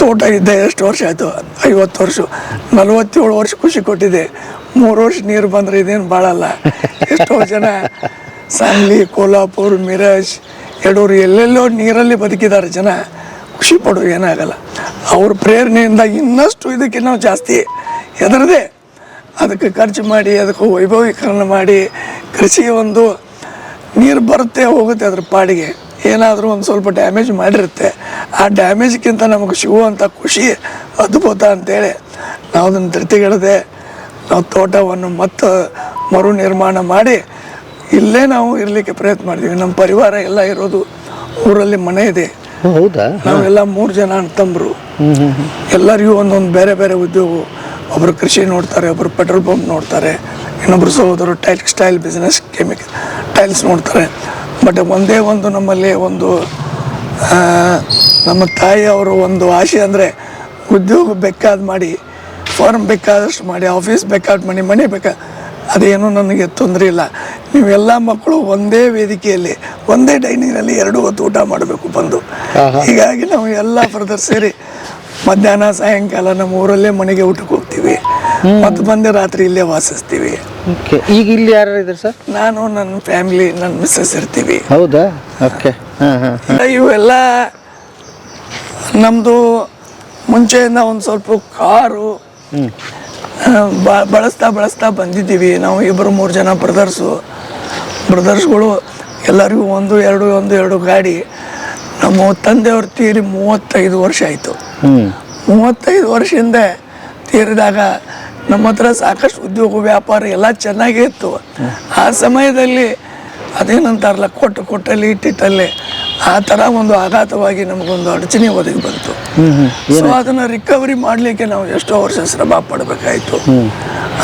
Speaker 4: ತೋಟ ಇದ್ದ ಎಷ್ಟು ವರ್ಷ ಆಯಿತು? 50 ವರ್ಷ. 47 ವರ್ಷ ಖುಷಿ ಕೊಟ್ಟಿದೆ. 3 ವರ್ಷ ನೀರು ಬಂದರೆ ಇದೇನು ಭಾಳಲ್ಲ. ಎಷ್ಟೋ ಜನ ಸಾಂಗ್ಲಿ, ಕೋಲ್ಹಾಪುರ್, ಮಿರಜ್, ಯಡೂರು ಎಲ್ಲೆಲ್ಲೋ ನೀರಲ್ಲಿ ಬದುಕಿದ್ದಾರೆ ಜನ. ಖುಷಿ ಪಡೋದು ಏನಾಗಲ್ಲ. ಅವ್ರ ಪ್ರೇರಣೆಯಿಂದ ಇನ್ನಷ್ಟು ಇದಕ್ಕೆ ನಾವು ಜಾಸ್ತಿ ಹೆದರದೆ ಅದಕ್ಕೆ ಖರ್ಚು ಮಾಡಿ, ಅದಕ್ಕೆ ವೈಭವೀಕರಣ ಮಾಡಿ, ಕೃಷಿ ಒಂದು ನೀರು ಬರುತ್ತೆ ಹೋಗುತ್ತೆ, ಅದ್ರ ಪಾಡಿಗೆ ಏನಾದರೂ ಒಂದು ಸ್ವಲ್ಪ ಡ್ಯಾಮೇಜ್ ಮಾಡಿರುತ್ತೆ. ಆ ಡ್ಯಾಮೇಜ್ಗಿಂತ ನಮಗೆ ಸಿಗುವಂಥ ಖುಷಿ ಅದ್ಭುತ ಅಂತೇಳಿ ನಾವು ಅದನ್ನು ಧೃತಿಗೆಡದೆ ನಾವು ತೋಟವನ್ನು ಮತ್ತು ಮರು ನಿರ್ಮಾಣ ಮಾಡಿ ಇಲ್ಲೇ ನಾವು ಇರಲಿಕ್ಕೆ ಪ್ರಯತ್ನ ಮಾಡ್ತೀವಿ. ನಮ್ಮ ಪರಿವಾರ ಎಲ್ಲ ಇರೋದು ಊರಲ್ಲಿ ಮನೆ ಇದೆ.
Speaker 1: ಹೌದಾ?
Speaker 4: ನಾವೆಲ್ಲ 3 ಜನ ಅಣ್ತಂಬರು. ಎಲ್ಲರಿಗೂ ಒಂದೊಂದು ಬೇರೆ ಬೇರೆ ಉದ್ಯೋಗ. ಒಬ್ಬರು ಕೃಷಿ ನೋಡ್ತಾರೆ, ಒಬ್ಬರು ಪೆಟ್ರೋಲ್ ಪಂಪ್ ನೋಡ್ತಾರೆ, ಇನ್ನೊಬ್ಬರು ಸಹೋದರರು ಟೆಕ್ಸ್ಟೈಲ್ ಬಿಸ್ನೆಸ್, ಟೈಲ್ಸ್ ನೋಡ್ತಾರೆ. ಬಟ್ ಒಂದೇ ಒಂದು ನಮ್ಮಲ್ಲಿ ಒಂದು ನಮ್ಮ ತಾಯಿಯವರು ಒಂದು ಆಸೆ ಅಂದರೆ ಉದ್ಯೋಗ ಬೇಕಾದ ಮಾಡಿ, ಫಾರ್ಮ್ ಬೇಕಾದಷ್ಟು ಮಾಡಿ, ಆಫೀಸ್ ಬೇಕಾದ ಮನೆ ಬೇಕಾದ, ಅದೇನು ನನಗೆ ತೊಂದರೆ ಇಲ್ಲ. ನೀವೆಲ್ಲ ಮಕ್ಕಳು ಒಂದೇ ವೇದಿಕೆಯಲ್ಲಿ, ಒಂದೇ ಡೈನಿಂಗ್ನಲ್ಲಿ 2 ಹೊತ್ತು ಊಟ ಮಾಡಬೇಕು ಬಂದು. ಹೀಗಾಗಿ ನಾವು ಎಲ್ಲ ಬ್ರದರ್ ಸೇರಿ ಮಧ್ಯಾಹ್ನ ಸಾಯಂಕಾಲ ನಮ್ಮ ಊರಲ್ಲೇ ಮನೆಗೆ ಊಟಕ್ಕೆ ಹೋಗ್ತೀವಿ, ಮತ್ತು ಬಂದು ರಾತ್ರಿ ಇಲ್ಲೇ ವಾಸಿಸ್ತೀವಿ.
Speaker 1: ಈಗ ಇಲ್ಲಿ ಯಾರು ಇದ್ದಾರೆ ಸರ್?
Speaker 4: ನಾನು, ನನ್ನ ಫ್ಯಾಮಿಲಿ, ನನ್ನ ಮಿಸ್ಸಸ್ ಇರ್ತೀವಿ.
Speaker 1: ಹೌದಾ? ಓಕೆ.
Speaker 4: ಇವೆಲ್ಲ ನಮ್ಮದು ಮುಂಚೆಯಿಂದ ಒಂದು ಸ್ವಲ್ಪ ಕಾರು ಬಳಸ್ತಾ ಬಂದಿದ್ದೀವಿ. ನಾವು 2-3 ಜನ ಬ್ರದರ್ಸ್ಗಳು ಎಲ್ಲರಿಗೂ 1-2 ಗಾಡಿ. ನಮ್ಮ ತಂದೆಯವ್ರ ತೀರಿ 35 ವರ್ಷ ಆಯಿತು. 35 ವರ್ಷದಿಂದ ತೀರಿದಾಗ ನಮ್ಮ ಹತ್ರ ಸಾಕಷ್ಟು ಉದ್ಯೋಗ ವ್ಯಾಪಾರ ಎಲ್ಲ ಚೆನ್ನಾಗೇ ಇತ್ತು. ಆ ಸಮಯದಲ್ಲಿ ಅದೇನಂತಾರಲ್ಲ, ಕೊಟ್ಟಲ್ಲಿ ಇಟ್ಟಿಟ್ಟಲ್ಲಿ ಆ ಥರ ಒಂದು ಆಘಾತವಾಗಿ ನಮಗೊಂದು ಅಡಚಣೆ ಒದಗಿ ಬಂತು. ಸೊ ಅದನ್ನು ರಿಕವರಿ ಮಾಡಲಿಕ್ಕೆ ನಾವು ಎಷ್ಟೋ ವರ್ಷ ಶ್ರಮ ಪಡಬೇಕಾಯಿತು.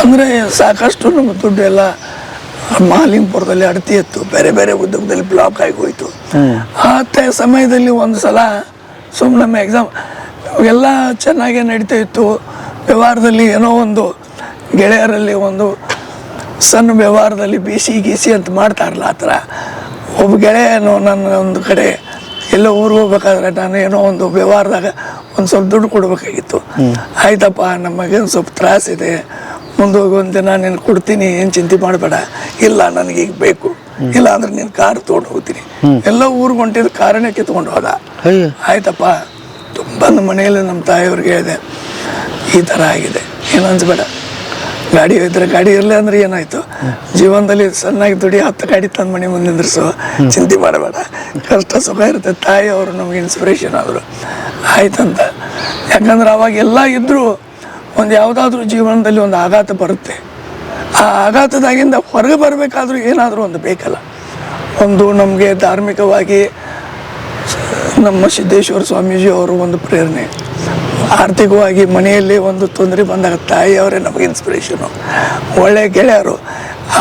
Speaker 4: ಅಂದರೆ ಸಾಕಷ್ಟು ನಮ್ಮ ದುಡ್ಡು ಎಲ್ಲ ಮಹಾಲಿಂಗಪುರದಲ್ಲಿ ಅಡತಿ ಇತ್ತು, ಬೇರೆ ಬೇರೆ ಉದ್ಯೋಗದಲ್ಲಿ ಬ್ಲಾಕ್ ಆಗಿ ಹೋಯಿತು. ಆ ಸಮಯದಲ್ಲಿ ಒಂದು ಸಲ ಸುಮ್ಮನೆ ನಮ್ಮ ಎಕ್ಸಾಮ್ ಎಲ್ಲ ಚೆನ್ನಾಗೇ ನಡೀತಾ ಇತ್ತು. ವ್ಯವಹಾರದಲ್ಲಿ ಏನೋ ಒಂದು ಗೆಳೆಯರಲ್ಲಿ ಒಂದು ಸಣ್ಣ ವ್ಯವಹಾರದಲ್ಲಿ ಬಿಸಿ ಗೀಸಿ ಅಂತ ಮಾಡ್ತಾರಲ್ಲ, ಆ ಥರ ಒಬ್ಬ ಗೆಳೆಯನು ನನ್ನ ಒಂದು ಕಡೆ ಎಲ್ಲ ಊರಿಗೆ ಹೋಗ್ಬೇಕಾದ್ರೆ ನಾನು ಏನೋ ಒಂದು ವ್ಯವಹಾರದಾಗ ಒಂದು ಸ್ವಲ್ಪ ದುಡ್ಡು ಕೊಡ್ಬೇಕಾಗಿತ್ತು. ಆಯ್ತಪ್ಪ ನಮಗೇನು ಸ್ವಲ್ಪ ತ್ರಾಸಿದೆ, ಮುಂದೆ ಹೋಗಿ ಒಂದು ದಿನ ನೀನು ಕೊಡ್ತೀನಿ, ಏನು ಚಿಂತೆ ಮಾಡಬೇಡ. ಇಲ್ಲ ನನಗೆ ಈಗ ಬೇಕು, ಇಲ್ಲ ಅಂದ್ರೆ ನೀನು ಕಾರ್ ತೊಗೊಂಡು ಹೋಗ್ತೀನಿ. ಎಲ್ಲ ಊರಿಗೆ ಹೊಂಟಿದ್ದು ಕಾರನೇ ಕಿತ್ಕೊಂಡು ಹೋದ. ಆಯ್ತಪ್ಪ ಬಂದು ಮನೆಯಲ್ಲಿ ನಮ್ಮ ತಾಯಿಯವ್ರಿಗೆ ಹೇಳಿದೆ, ಈ ಥರ ಆಗಿದೆ, ಏನು ಅನ್ಸ್ಬೇಡ, ಗಾಡಿ ಇದ್ರೆ ಗಾಡಿ ಇರಲಿ ಅಂದ್ರೆ ಏನಾಯ್ತು, ಜೀವನದಲ್ಲಿ ಸಣ್ಣಾಗಿ ದುಡಿ 10 ಗಾಡಿ ತಂದು ಮನೆ ಮುಂದೆ ನಿಂದ್ರಿಸು, ಚಿಂತೆ ಮಾಡಬೇಡ, ಕಷ್ಟ ಸುಖ ಇರುತ್ತೆ. ತಾಯಿಯವರು ನಮಗೆ ಇನ್ಸ್ಪಿರೇಷನ್ ಆದರು. ಆಯ್ತಂತ. ಯಾಕಂದ್ರೆ ಅವಾಗ ಎಲ್ಲ ಇದ್ದರೂ ಒಂದು ಯಾವುದಾದ್ರೂ ಜೀವನದಲ್ಲಿ ಒಂದು ಆಘಾತ ಬರುತ್ತೆ. ಆ ಆಘಾತದಾಗಿಂದ ಹೊರಗೆ ಬರಬೇಕಾದ್ರೂ ಏನಾದರೂ ಒಂದು ಬೇಕಲ್ಲ. ಒಂದು ನಮಗೆ ಧಾರ್ಮಿಕವಾಗಿ ನಮ್ಮ ಸಿದ್ದೇಶ್ವರ ಸ್ವಾಮೀಜಿ ಅವರು ಒಂದು ಪ್ರೇರಣೆ, ಆರ್ಥಿಕವಾಗಿ ಮನೆಯಲ್ಲಿ ಒಂದು ತೊಂದರೆ ಬಂದಾಗ ತಾಯಿಯವರೇ ನಮಗೆ ಇನ್ಸ್ಪಿರೇಷನು, ಒಳ್ಳೆಯ ಗೆಳೆಯರು.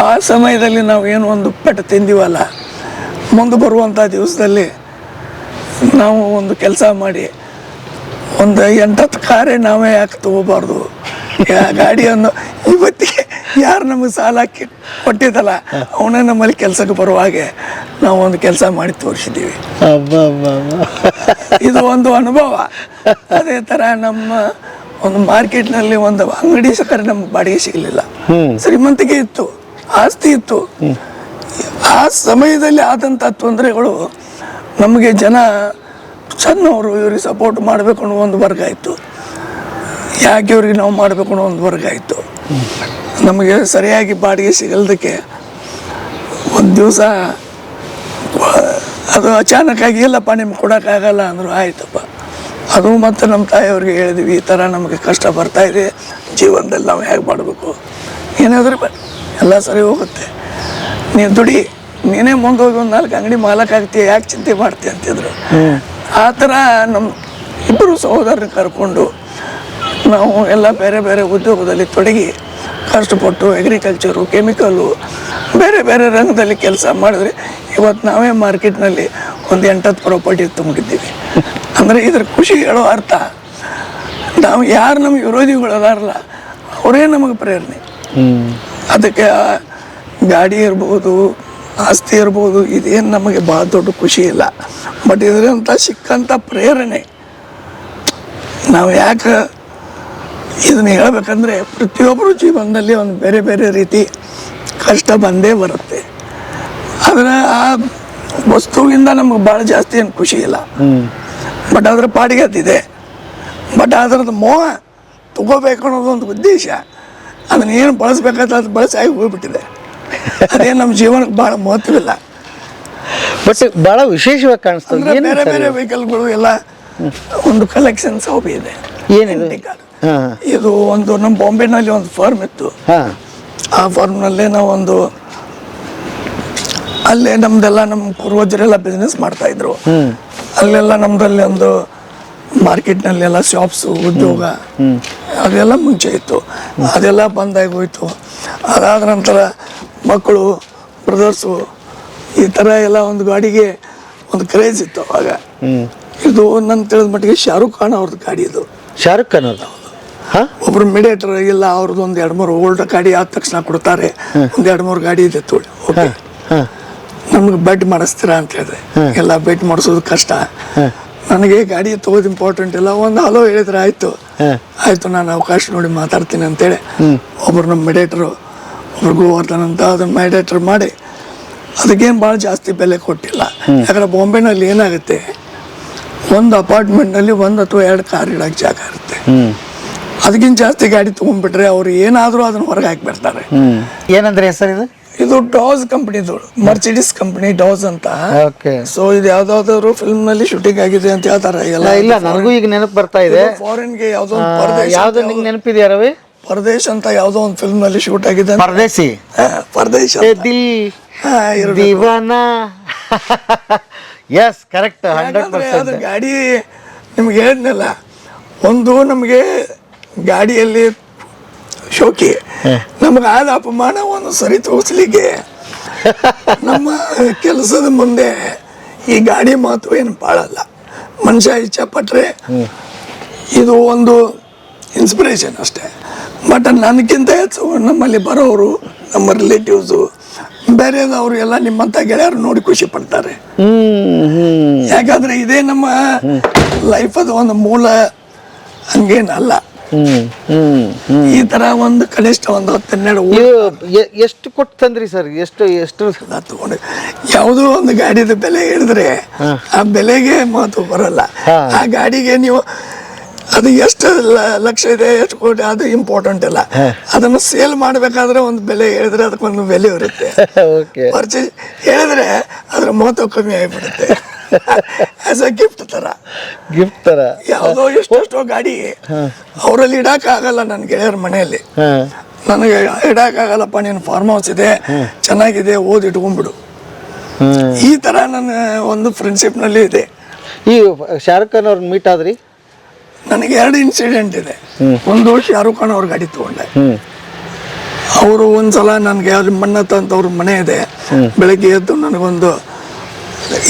Speaker 4: ಆ ಸಮಯದಲ್ಲಿ ನಾವು ಏನು ಒಂದು ಪೆಟ್ಟು ತಿಂದೀವಲ್ಲ, ಮುಂದೆ ಬರುವಂಥ ದಿವಸದಲ್ಲಿ ನಾವು ಒಂದು ಕೆಲಸ ಮಾಡಿ ಒಂದು 8-10 ಕಾರೇ ನಾವೇ ಯಾಕೆ ತೊಗೋಬಾರ್ದು. ಗಾಡಿಯನ್ನು ಇವತ್ತಿಗೆ ಯಾರು ನಮಗೆ ಸಾಲ ಕೊಟ್ಟಿದ್ದಲ್ಲ ಅವನೇ ನಮ್ಮಲ್ಲಿ ಕೆಲಸಕ್ಕೆ ಬರುವ ಹಾಗೆ ನಾವು ಒಂದು ಕೆಲಸ ಮಾಡಿ ತೋರಿಸಿದ್ದೀವಿ. ಇದು ಒಂದು ಅನುಭವ. ಅದೇ ಥರ ನಮ್ಮ ಒಂದು ಮಾರ್ಕೆಟ್ನಲ್ಲಿ ಒಂದು ಅಂಗಡಿ ಸಕ್ಕರೆ ನಮ್ಗೆ ಬಾಡಿಗೆ ಸಿಗಲಿಲ್ಲ. ಶ್ರೀಮಂತಿಕೆ ಇತ್ತು, ಆಸ್ತಿ ಇತ್ತು. ಆ ಸಮಯದಲ್ಲಿ ಆದಂಥ ತೊಂದರೆಗಳು ನಮಗೆ ಜನ ಸಣ್ಣವರು ಇವ್ರಿಗೆ ಸಪೋರ್ಟ್ ಮಾಡಬೇಕು ಅನ್ನೋ ಒಂದು ವರ್ಗ ಇತ್ತು, ಯಾಕೆ ಇವ್ರಿಗೆ ನಾವು ಮಾಡಬೇಕು ಅನ್ನೋ ಒಂದು ವರ್ಗ ಇತ್ತು. ನಮಗೆ ಸರಿಯಾಗಿ ಬಾಡಿಗೆ ಸಿಗಲ್ದಕ್ಕೆ ಒಂದು ದಿವಸ ಅದು ಅಚಾನಕ್ಕಾಗಿ ಇಲ್ಲಪ್ಪ ನಿಮ್ಗೆ ಕೊಡೋಕ್ಕಾಗಲ್ಲ ಅಂದರು. ಆಯ್ತಪ್ಪ. ಅದು ಮತ್ತು ನಮ್ಮ ತಾಯಿಯವ್ರಿಗೆ ಹೇಳಿದ್ವಿ, ಈ ಥರ ನಮಗೆ ಕಷ್ಟ ಬರ್ತಾಯಿದೆ, ಜೀವನದಲ್ಲಿ ನಾವು ಹೇಗೆ ಮಾಡಬೇಕು, ಏನಾದರೂ ಎಲ್ಲ ಸರಿ ಹೋಗುತ್ತೆ, ನೀನು ದುಡಿ, ನೀನೇ ಮುಂದೆ ಹೋಗಿ ಒಂದು 4 ಅಂಗಡಿ ಮಾಲಕ್ ಆಗ್ತೀಯ, ಯಾಕೆ ಚಿಂತೆ ಮಾಡ್ತೀಯ ಅಂತಿದ್ರು. ಆ ಥರ ನಮ್ಮ ಇಬ್ಬರು ಸಹೋದರನ್ನ ಕರ್ಕೊಂಡು ನಾವು ಎಲ್ಲ ಬೇರೆ ಬೇರೆ ಉದ್ಯೋಗದಲ್ಲಿ ತೊಡಗಿ ಕಷ್ಟಪಟ್ಟು ಅಗ್ರಿಕಲ್ಚರು, ಕೆಮಿಕಲ್ಲು, ಬೇರೆ ಬೇರೆ ರಂಗದಲ್ಲಿ ಕೆಲಸ ಮಾಡಿದ್ರೆ ಇವತ್ತು ನಾವೇ ಮಾರ್ಕೆಟ್ನಲ್ಲಿ ಒಂದು 8-10 ಪ್ರಾಪರ್ಟಿ ತುಂಬಿದ್ದೀವಿ. ಅಂದರೆ ಇದ್ರ ಖುಷಿ ಹೇಳೋ ಅರ್ಥ, ನಾವು ಯಾರು ನಮ್ಮ ವಿರೋಧಿಗಳು ಅದಾರಲ್ಲ ಅವರೇ ನಮಗೆ ಪ್ರೇರಣೆ. ಅದಕ್ಕೆ ಗಾಡಿ ಇರ್ಬೋದು, ಆಸ್ತಿ ಇರ್ಬೋದು, ಇದೇನು ನಮಗೆ ಭಾಳ ದೊಡ್ಡ ಖುಷಿ ಇಲ್ಲ. ಬಟ್ ಇದರಿಂದ ಸಿಕ್ಕಂಥ ಪ್ರೇರಣೆ ನಾವು ಯಾಕೆ ಇದನ್ನು ಹೇಳ್ಬೇಕಂದ್ರೆ, ಪ್ರತಿಯೊಬ್ಬರು ಜೀವನದಲ್ಲಿ ಒಂದು ಬೇರೆ ಬೇರೆ ರೀತಿ ಕಷ್ಟ ಬಂದೇ ಬರುತ್ತೆ. ಆದರೆ ಆ ವಸ್ತುವಿಂದ ನಮಗೆ ಭಾಳ ಜಾಸ್ತಿ ಏನು ಖುಷಿ ಇಲ್ಲ. ಬಟ್ ಅದರ ಪಾಡಿಗೆ ಅದಿದೆ. ಬಟ್ ಅದರದ್ದು ಮೋಹ ತಗೋಬೇಕು ಅನ್ನೋದು ಒಂದು ಉದ್ದೇಶ. ಅದನ್ನ ಏನು ಬಳಸ್ಬೇಕಾದ್ರೆ ಅದು ಬಳಸಾಗಿ ಹೋಗ್ಬಿಟ್ಟಿದೆ. ಅದೇನು ನಮ್ಮ ಜೀವನಕ್ಕೆ ಭಾಳ ಮಹತ್ವವಿಲ್ಲ.
Speaker 1: ಬಟ್ ಭಾಳ ವಿಶೇಷವಾಗಿ ಕಾಣಿಸ್ತದೆ.
Speaker 4: ಬೇರೆ ಬೇರೆ ವೆಹಿಕಲ್ಗಳು ಎಲ್ಲ ಒಂದು ಕಲೆಕ್ಷನ್ಸ್ ಹಾಬಿ ಇದೆ.
Speaker 1: ಏನಿದೆ?
Speaker 4: ಇದು ಒಂದು ನಮ್ಮ ಬಾಂಬೆನಲ್ಲಿ ಒಂದು ಫಾರ್ಮ್ ಇತ್ತು. ಆ ಫಾರ್ಮ್ನಲ್ಲೇ ನಾವು ಒಂದು ಅಲ್ಲೇ ನಮ್ದೆಲ್ಲ ನಮ್ಮ ಪೂರ್ವಜರೆಲ್ಲ ಬಿಸ್ನೆಸ್ ಮಾಡ್ತಾಯಿದ್ರು. ಅಲ್ಲೆಲ್ಲ ನಮ್ಮದಲ್ಲಿ ಒಂದು ಮಾರ್ಕೆಟ್ನಲ್ಲೆಲ್ಲ ಶಾಪ್ಸು, ಉದ್ಯೋಗ ಅದೆಲ್ಲ ಮುಂಚೆ ಇತ್ತು. ಅದೆಲ್ಲ ಬಂದಾಗಿ ಹೋಯ್ತು. ಅದಾದ ನಂತರ ಮಕ್ಕಳು, ಬ್ರದರ್ಸು, ಈ ಥರ ಎಲ್ಲ ಒಂದು ಗಾಡಿಗೆ ಒಂದು ಕ್ರೇಜ್ ಇತ್ತು ಅವಾಗ. ಇದು ನನ್ನ ತಿಳಿದ ಮಟ್ಟಿಗೆ ಶಾರುಖ್ ಖಾನ್ ಅವ್ರದ್ದು ಗಾಡಿ ಇದು.
Speaker 1: ಶಾರುಖ್ ಖಾನ್ ಅವ್ರದ್ದು?
Speaker 4: ಒಬ್ರು ಮೀಡಿಯೇಟರ್ ಇಲ್ಲ, ಅವ್ರದ್ದು ಒಂದು 2-3 ಓಲ್ಡ್ ಗಾಡಿ ಆದ ತಕ್ಷಣ ಕೊಡ್ತಾರೆ. ಒಂದು 2-3 ಗಾಡಿ ಇದೆ ತೋಳಿ, ಓಕೆ ನಮ್ಗೆ ಬೆಡ್ ಮಾಡಿಸ್ತೀರಾ ಅಂತ ಹೇಳಿದ್ರೆ, ಎಲ್ಲ ಬೆಡ್ ಮಾಡಿಸೋದು ಕಷ್ಟ, ನನಗೆ ಗಾಡಿ ತಗೋದು ಇಂಪಾರ್ಟೆಂಟ್ ಇಲ್ಲ, ಒಂದು ಹಲೋ ಹೇಳಿದ್ರೆ ಆಯಿತು, ನಾನು ಅವಕಾಶ ನೋಡಿ ಮಾತಾಡ್ತೀನಿ ಅಂತೇಳಿ ಒಬ್ರು ನಮ್ಮ ಮೆಡಿಯೇಟರು, ಒಬ್ರು ಗೋವರ್ಧನ್ ಅಂತ, ಅದನ್ನು ಮೆಡಿಯೇಟರ್ ಮಾಡಿ ಅದಕ್ಕೇನು ಭಾಳ ಜಾಸ್ತಿ ಬೆಲೆ ಕೊಟ್ಟಿಲ್ಲ. ಯಾಕಂದ್ರೆ ಬಾಂಬೆನಲ್ಲಿ ಏನಾಗುತ್ತೆ, ಒಂದು ಅಪಾರ್ಟ್ಮೆಂಟ್ನಲ್ಲಿ 1 ಅಥವಾ 2 ಕಾರ್ ಇಡೋಕ್ಕೆ ಜಾಗ ಇರುತ್ತೆ. ಅದಕ್ಕಿಂತ ಜಾಸ್ತಿ ಗಾಡಿ ತೊಗೊಂಡ್ಬಿಟ್ರೆ ಅವ್ರು ಏನಾದರೂ ಅದನ್ನು ಹೊರಗೆ ಹಾಕಿಬಿಡ್ತಾರೆ.
Speaker 1: ಏನಂದ್ರೆ ಹೆಸರು ಇದು?
Speaker 4: ಇದು ಡಾಸ್ ಕಂಪ್ನಿದು, ಮರ್ಸಿಡಿಸ್ ಕಂಪ್ನಿ ಡಾಸ್ ಅಂತ. ಸೊ ಇದು ಯಾವ್ದಾದ್ರು ಫಿಲ್ಮ್ ನಲ್ಲಿ ಶೂಟಿಂಗ್ ಆಗಿದೆ ಅಂತ ಹೇಳ್ತಾರೆ.
Speaker 1: ಇಲ್ಲ, ನನಗೂ ಈಗ ನೆನಪು ಬರ್ತಾ ಇದೆ.
Speaker 4: ಫಾರಿನ್ಗೆ ಯಾವ್ದೋ
Speaker 1: ಯಾವ್ದು ನಿಂಗೆ ನೆನಪಿದೆಯಾ ರವಿ?
Speaker 4: ಪರದೇಶ್ ಅಂತ ಯಾವ್ದೋ ಒಂದು ಫಿಲ್ಮ್ ನಲ್ಲಿ ಶೂಟ್ ಆಗಿದೆ.
Speaker 1: ಪರದೇಶಿ,
Speaker 4: ಪರದೇಶ್
Speaker 1: ದಿವಾನಾ. Yes, correct, 100%.
Speaker 4: ಅದು ಗಾಡಿ ನಿಮ್ಗೆ ಹೇಳಿದ್ನಲ್ಲ, ಒಂದು ನಮಗೆ ಗಾಡಿಯಲ್ಲಿ ಶೋಕಿ, ನಮ್ಗೆ ಆದ ಅಪಮಾನವನ್ನು ಸರಿ ತೋರಿಸ್ಲಿಕ್ಕೆ ನಮ್ಮ ಕೆಲಸದ ಮುಂದೆ ಈ ಗಾಡಿ ಮಾತು ಏನು ಬಾಳಲ್ಲ. ಮನುಷ್ಯ ಇಚ್ಛೆ ಪಟ್ರೆ ಇದು ಒಂದು ಇನ್ಸ್ಪಿರೇಷನ್ ಅಷ್ಟೇ. ಬಟ್ ನನಗಿಂತ ಹೆಚ್ಚು ನಮ್ಮಲ್ಲಿ ಬರೋರು, ನಮ್ಮ ರಿಲೇಟಿವ್ಸು, ಬೇರೆದವರು ಎಲ್ಲ ನಿಮ್ಮಂತ ಗೆಳೆಯರು ನೋಡಿ ಖುಷಿ ಪಡ್ತಾರೆ. ಯಾಕಂದ್ರೆ ಇದೇ ನಮ್ಮ ಲೈಫ್ ಅದು ಒಂದು ಮೂಲ ಹಂಗೇನಲ್ಲ. ಈ ತರ ಒಂದು ಕನಿಷ್ಠ ಒಂದು 10-12
Speaker 1: ಎಷ್ಟು ಕೊಟ್ಟು ತಂದ್ರಿ ಸರ್? ಎಷ್ಟು
Speaker 4: ತಗೊಂಡು ಯಾವುದೋ ಒಂದು ಗಾಡಿದ ಬೆಲೆ ಹೇಳಿದ್ರೆ ಆ ಬೆಲೆಗೆ ಮಾತು ಬರಲ್ಲ. ಆ ಗಾಡಿಗೆ ನೀವು ಅದು ಎಷ್ಟು ಲಕ್ಷ ಇದೆ, ಎಷ್ಟು ಕೋಟಿ, ಅದು ಇಂಪಾರ್ಟೆಂಟ್ ಇಲ್ಲ. ಅದನ್ನು ಸೇಲ್ ಮಾಡ್ಬೇಕಾದ್ರೆ ಒಂದು ಬೆಲೆ ಹೇಳಿದ್ರೆ ಅದಕ್ಕೊಂದು ಬೆಲೆ ಇರುತ್ತೆ. ಪರ್ಚೇಸ್ ಹೇಳಿದ್ರೆ ಅದ್ರ ಮೊತ್ತ ಕಮ್ಮಿ ಆಗಿಬಿಡುತ್ತೆ. ಆಸ್ ಅ ಗಿಫ್ಟ್ ತರ ಯಾವುದೋ ಎಷ್ಟೆಷ್ಟೋ ಗಾಡಿ ಅವರಲ್ಲಿ ಇಡಕ್ ಆಗಲ್ಲ. ನನ್ನ ಗೆಳೆಯರ ಮನೆಯಲ್ಲಿ ನನಗೆ ಇಡಕ್ ಆಗಲ್ಲಪ್ಪ, ನೀನು ಫಾರ್ಮ್ ಹೌಸ್ ಇದೆ, ಚೆನ್ನಾಗಿದೆ, ಓದಿ ಇಟ್ಕೊಂಡ್ಬಿಡು. ಈ ತರ ನನ್ನ ಒಂದು ಫ್ರೆಂಡ್ಶಿಪ್ ನಲ್ಲಿ ಇದೆ.
Speaker 1: ಈ ಶಾರುಖ್ ಖಾನ್ ಅವ್ರನ್ನ ಮೀಟ್ ಆದ್ರಿ?
Speaker 4: ನನಗೆ 2 ಇನ್ಸಿಡೆಂಟ್ ಇದೆ. ಒಂದು ಶಾರುಖ್ ಖಾನ್ ಅವ್ರ ಗಾಡಿ ತಗೊಂಡೆ. ಅವರು ಒಂದ್ಸಲ ನನಗೆ ಅವ್ರ ಮನ್ನತ್ ಅಂತ ಅವ್ರ ಮನೆ ಇದೆ. ಬೆಳಗ್ಗೆ ಎದ್ದು ನನಗೊಂದು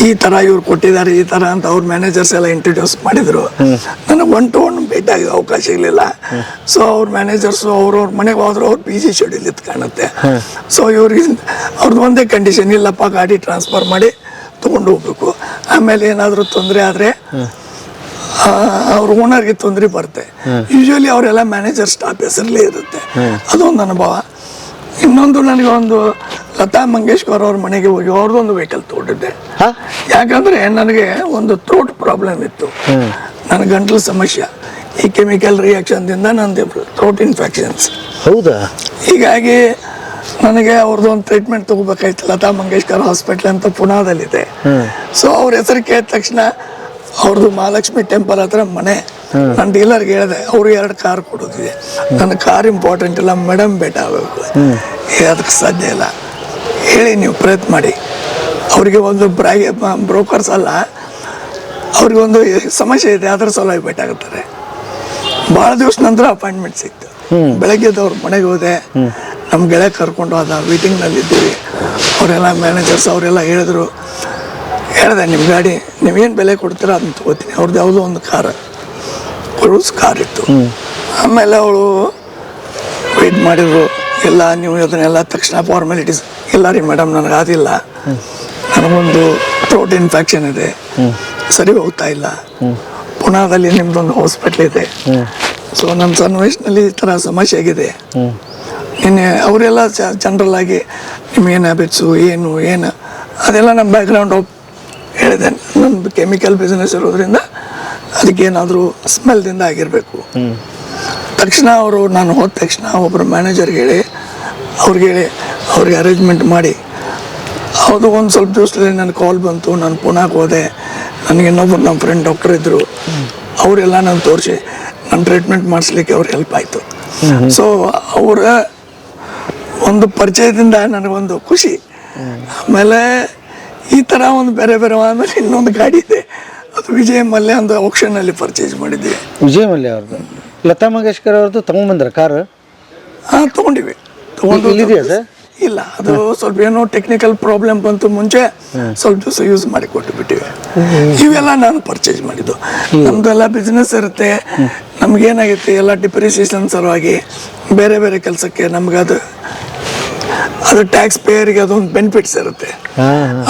Speaker 4: ಈ ತರ ಇವ್ರು ಕೊಟ್ಟಿದ್ದಾರೆ ಈ ತರ ಅಂತ ಅವ್ರ ಮ್ಯಾನೇಜರ್ಸ್ ಎಲ್ಲ ಇಂಟ್ರೊಡ್ಯೂಸ್ ಮಾಡಿದ್ರು. ನನಗೆ 1 to 1 ಭೇಟಿ ಆಗಿ ಅವಕಾಶ ಇರಲಿಲ್ಲ. ಸೊ ಅವ್ರ ಮ್ಯಾನೇಜರ್ಸ್ ಅವ್ರವ್ರ ಮನೆಗೆ ಹೋದ್ರು. ಅವ್ರು ಬಿಜಿ ಶೆಡ್ಯೂಲ್ ಇತ್ತು ಕಾಣುತ್ತೆ. ಸೊ ಇವ್ರಿಗೆ ಅವ್ರದ್ದು ಒಂದೇ ಕಂಡೀಷನ್, ಇಲ್ಲಪ್ಪ ಗಾಡಿ ಟ್ರಾನ್ಸ್ಫರ್ ಮಾಡಿ ತಗೊಂಡು ಹೋಗ್ಬೇಕು, ಆಮೇಲೆ ಏನಾದರೂ ತೊಂದರೆ ಆದರೆ ಅವ್ರ ಓನರ್ಗೆ ತೊಂದರೆ ಬರುತ್ತೆ. ಯೂಶುವಲಿ ಅವರೆಲ್ಲ ಮ್ಯಾನೇಜರ್ ಸ್ಟಾಫ್ ಹೆಸರಲ್ಲೇ ಇರುತ್ತೆ. ಅದೊಂದು ಅನುಭವ. ಇನ್ನೊಂದು ನನಗೆ ಒಂದು ಲತಾ ಮಂಗೇಶ್ಕರ್ ಅವ್ರ ಮನೆಗೆ ಹೋಗಿ ಅವ್ರದ್ದೊಂದು ವೆಹಿಕಲ್ ತಗೊಂಡಿದ್ದೆ. ಯಾಕಂದ್ರೆ ನನಗೆ ಒಂದು ಥ್ರೋಟ್ ಪ್ರಾಬ್ಲಮ್ ಇತ್ತು, ನನ್ನ ಗಂಟಲು ಸಮಸ್ಯೆ. ಈ ಕೆಮಿಕಲ್ ರಿಯಾಕ್ಷನ್ದಿಂದ ನಂದು ಥ್ರೋಟ್ ಇನ್ಫೆಕ್ಷನ್ಸ್.
Speaker 1: ಹೌದಾ?
Speaker 4: ಹೀಗಾಗಿ ನನಗೆ ಅವ್ರದ್ದು ಒಂದು ಟ್ರೀಟ್ಮೆಂಟ್ ತಗೋಬೇಕಾಯ್ತು. ಲತಾ ಮಂಗೇಶ್ಕರ್ ಹಾಸ್ಪಿಟ್ಲ್ ಅಂತ ಪುನಾದಲ್ಲಿದೆ. ಸೊ ಅವ್ರ ಹೆಸರು ಕೇಳಿದ ತಕ್ಷಣ ಅವ್ರದ್ದು ಮಹಾಲಕ್ಷ್ಮಿ ಟೆಂಪಲ್ ಹತ್ರ ಮನೆ. ನಾನು ಡೀಲರ್ಗೆ ಹೇಳಿದೆ, ಅವರು 2 ಕಾರ್ ಕೊಡೋದಿದೆ, ನನ್ನ ಕಾರ್ ಇಂಪಾರ್ಟೆಂಟ್ ಇಲ್ಲ, ಮೇಡಮ್ ಭೇಟಿ ಆಗಬೇಕು. ಅದಕ್ಕೆ ಸಾಧ್ಯ ಇಲ್ಲ, ಹೇಳಿ ನೀವು ಪ್ರಯತ್ನ ಮಾಡಿ. ಅವರಿಗೆ ಒಂದು ಬ್ರೋಕರ್ಸ್ ಅಲ್ಲ, ಅವ್ರಿಗೆ ಒಂದು ಸಮಸ್ಯೆ ಇದೆ, ಅದರ ಸಲುವಾಗಿ ಭೇಟಿ ಆಗುತ್ತಾರೆ. ಭಾಳ ದಿವಸ ನಂತರ ಅಪಾಯಿಂಟ್ಮೆಂಟ್ ಸಿಕ್ತು. ಬೆಳಗ್ಗೆ ಅವ್ರ ಮನೆಗೆ ಹೋದೆ. ನಮ್ಮ ಗೆಳೆಯ ಕರ್ಕೊಂಡು ಹೋದ. ಮೀಟಿಂಗ್ನಲ್ಲಿ ಇದ್ದೀವಿ. ಅವರೆಲ್ಲ ಮ್ಯಾನೇಜರ್ಸ್ ಅವರೆಲ್ಲ ಹೇಳಿದೆ, ನಿಮ್ಮ ಗಾಡಿ ನೀವೇನು ಬೆಲೆ ಕೊಡ್ತೀರ ಅದನ್ನ ತಗೋತೀನಿ. ಅವ್ರದ್ದು ಯಾವುದೋ ಒಂದು ಕ್ರೂಸ್ ಕಾರ್ ಇತ್ತು. ಆಮೇಲೆ ಅವಳು ವೆಯ್ಟ್ ಮಾಡಿದ್ರು. ಎಲ್ಲ ನೀವು ಅದನ್ನೆಲ್ಲ ತಕ್ಷಣ ಫಾರ್ಮಾಲಿಟೀಸ್ ಇಲ್ಲ ರೀ ಮೇಡಮ್, ನನಗೆ ಅದಿಲ್ಲ, ನನಗೊಂದು ಥ್ರೋಟ್ ಇನ್ಫೆಕ್ಷನ್ ಇದೆ, ಸರಿ ಹೋಗ್ತಾ ಇಲ್ಲ, ಪುನಾದಲ್ಲಿ ನಿಮ್ದೊಂದು ಹಾಸ್ಪಿಟ್ಲ್ ಇದೆ. ಸೊ ನಮ್ಮ ಸಣ್ಣ ವಯಸ್ಸಿನಲ್ಲಿ ಈ ಥರ ಸಮಸ್ಯೆ ಆಗಿದೆ. ನಿನ್ನೆ ಅವರೆಲ್ಲ ಜನರಲ್ ಆಗಿ ನಿಮ್ಗೇನು ಹ್ಯಾಬಿಟ್ಸು ಏನು ಅದೆಲ್ಲ ನಮ್ಮ ಬ್ಯಾಕ್ಗ್ರೌಂಡ್ ಹೇಳಿದೆ. ನನ್ನ ಕೆಮಿಕಲ್ ಬಿಸ್ನೆಸ್ ಇರೋದ್ರಿಂದ ಅದಕ್ಕೇನಾದರೂ ಸ್ಮೆಲ್ದಿಂದ ಆಗಿರಬೇಕು. ತಕ್ಷಣ ಅವರು ನಾನು ಹೋದ ತಕ್ಷಣ ಒಬ್ಬರು ಮ್ಯಾನೇಜರ್ಗೆ ಹೇಳಿ ಅವ್ರಿಗೆ ಅರೇಂಜ್ಮೆಂಟ್ ಮಾಡಿ, ಹೌದು ಒಂದು ಸ್ವಲ್ಪ ದಿವಸದಲ್ಲಿ ನನ್ನ ಕಾಲ್ ಬಂತು. ನಾನು ಪುನಾಗೆ ಹೋದೆ. ನನಗೆ ಇನ್ನೊಬ್ಬರು ನಮ್ಮ ಫ್ರೆಂಡ್ ಡಾಕ್ಟರ್ ಇದ್ದರು. ಅವರೆಲ್ಲ ನಾನು ತೋರಿಸಿ ನನ್ನ ಟ್ರೀಟ್ಮೆಂಟ್ ಮಾಡಿಸ್ಲಿಕ್ಕೆ ಅವ್ರು ಹೆಲ್ಪ್ ಆಯಿತು. ಸೊ ಅವರ ಒಂದು ಪರಿಚಯದಿಂದ ನನಗೊಂದು ಖುಷಿ. ಆಮೇಲೆ ಈ ಥರ ಒಂದು ಬೇರೆ ಆಮೇಲೆ ಇನ್ನೊಂದು ಗಾಡಿ ಇದೆ, ಅದು ವಿಜಯ ಮಲ್ಯ ಒಂದು ಆಕ್ಷನಲ್ಲಿ ಪರ್ಚೇಸ್ ಮಾಡಿದ್ವಿ.
Speaker 1: ವಿಜಯ ಮಲ್ಯ ಅವ್ರದ್ದು, ಲತಾ ಮಂಗೇಶ್ಕರ್ ಅವ್ರದ್ದು ತಗೊಂಡ್ಬಂದ್ರ ಕಾರ್?
Speaker 4: ತೊಗೊಂಡಿವಿ.
Speaker 1: ಇಲ್ಲಿದೆಯಾ ಸರ್?
Speaker 4: ಇಲ್ಲ, ಅದು ಸ್ವಲ್ಪ ಏನೋ ಟೆಕ್ನಿಕಲ್ ಪ್ರಾಬ್ಲಮ್ ಬಂತು. ಮುಂಚೆ ಸ್ವಲ್ಪ ದಿವಸ ಯೂಸ್ ಮಾಡಿ ಕೊಟ್ಟು ಬಿಟ್ಟಿವಿ. ಇವೆಲ್ಲ ನಾನು ಪರ್ಚೇಸ್ ಮಾಡಿದ್ದು. ನಮ್ದೆಲ್ಲ ಬಿಸ್ನೆಸ್ ಇರುತ್ತೆ. ನಮ್ಗೇನಾಗೈತಿ ಎಲ್ಲ ಡಿಪ್ರಿಸಿಯೇಷನ್ ಸಲುವಾಗಿ ಬೇರೆ ಕೆಲಸಕ್ಕೆ ನಮ್ಗೆ ಅದು ಟ್ಯಾಕ್ಸ್ ಪೇಯರ್ಗೆ ಅದೊಂದು ಬೆನಿಫಿಟ್ಸ್ ಇರುತ್ತೆ.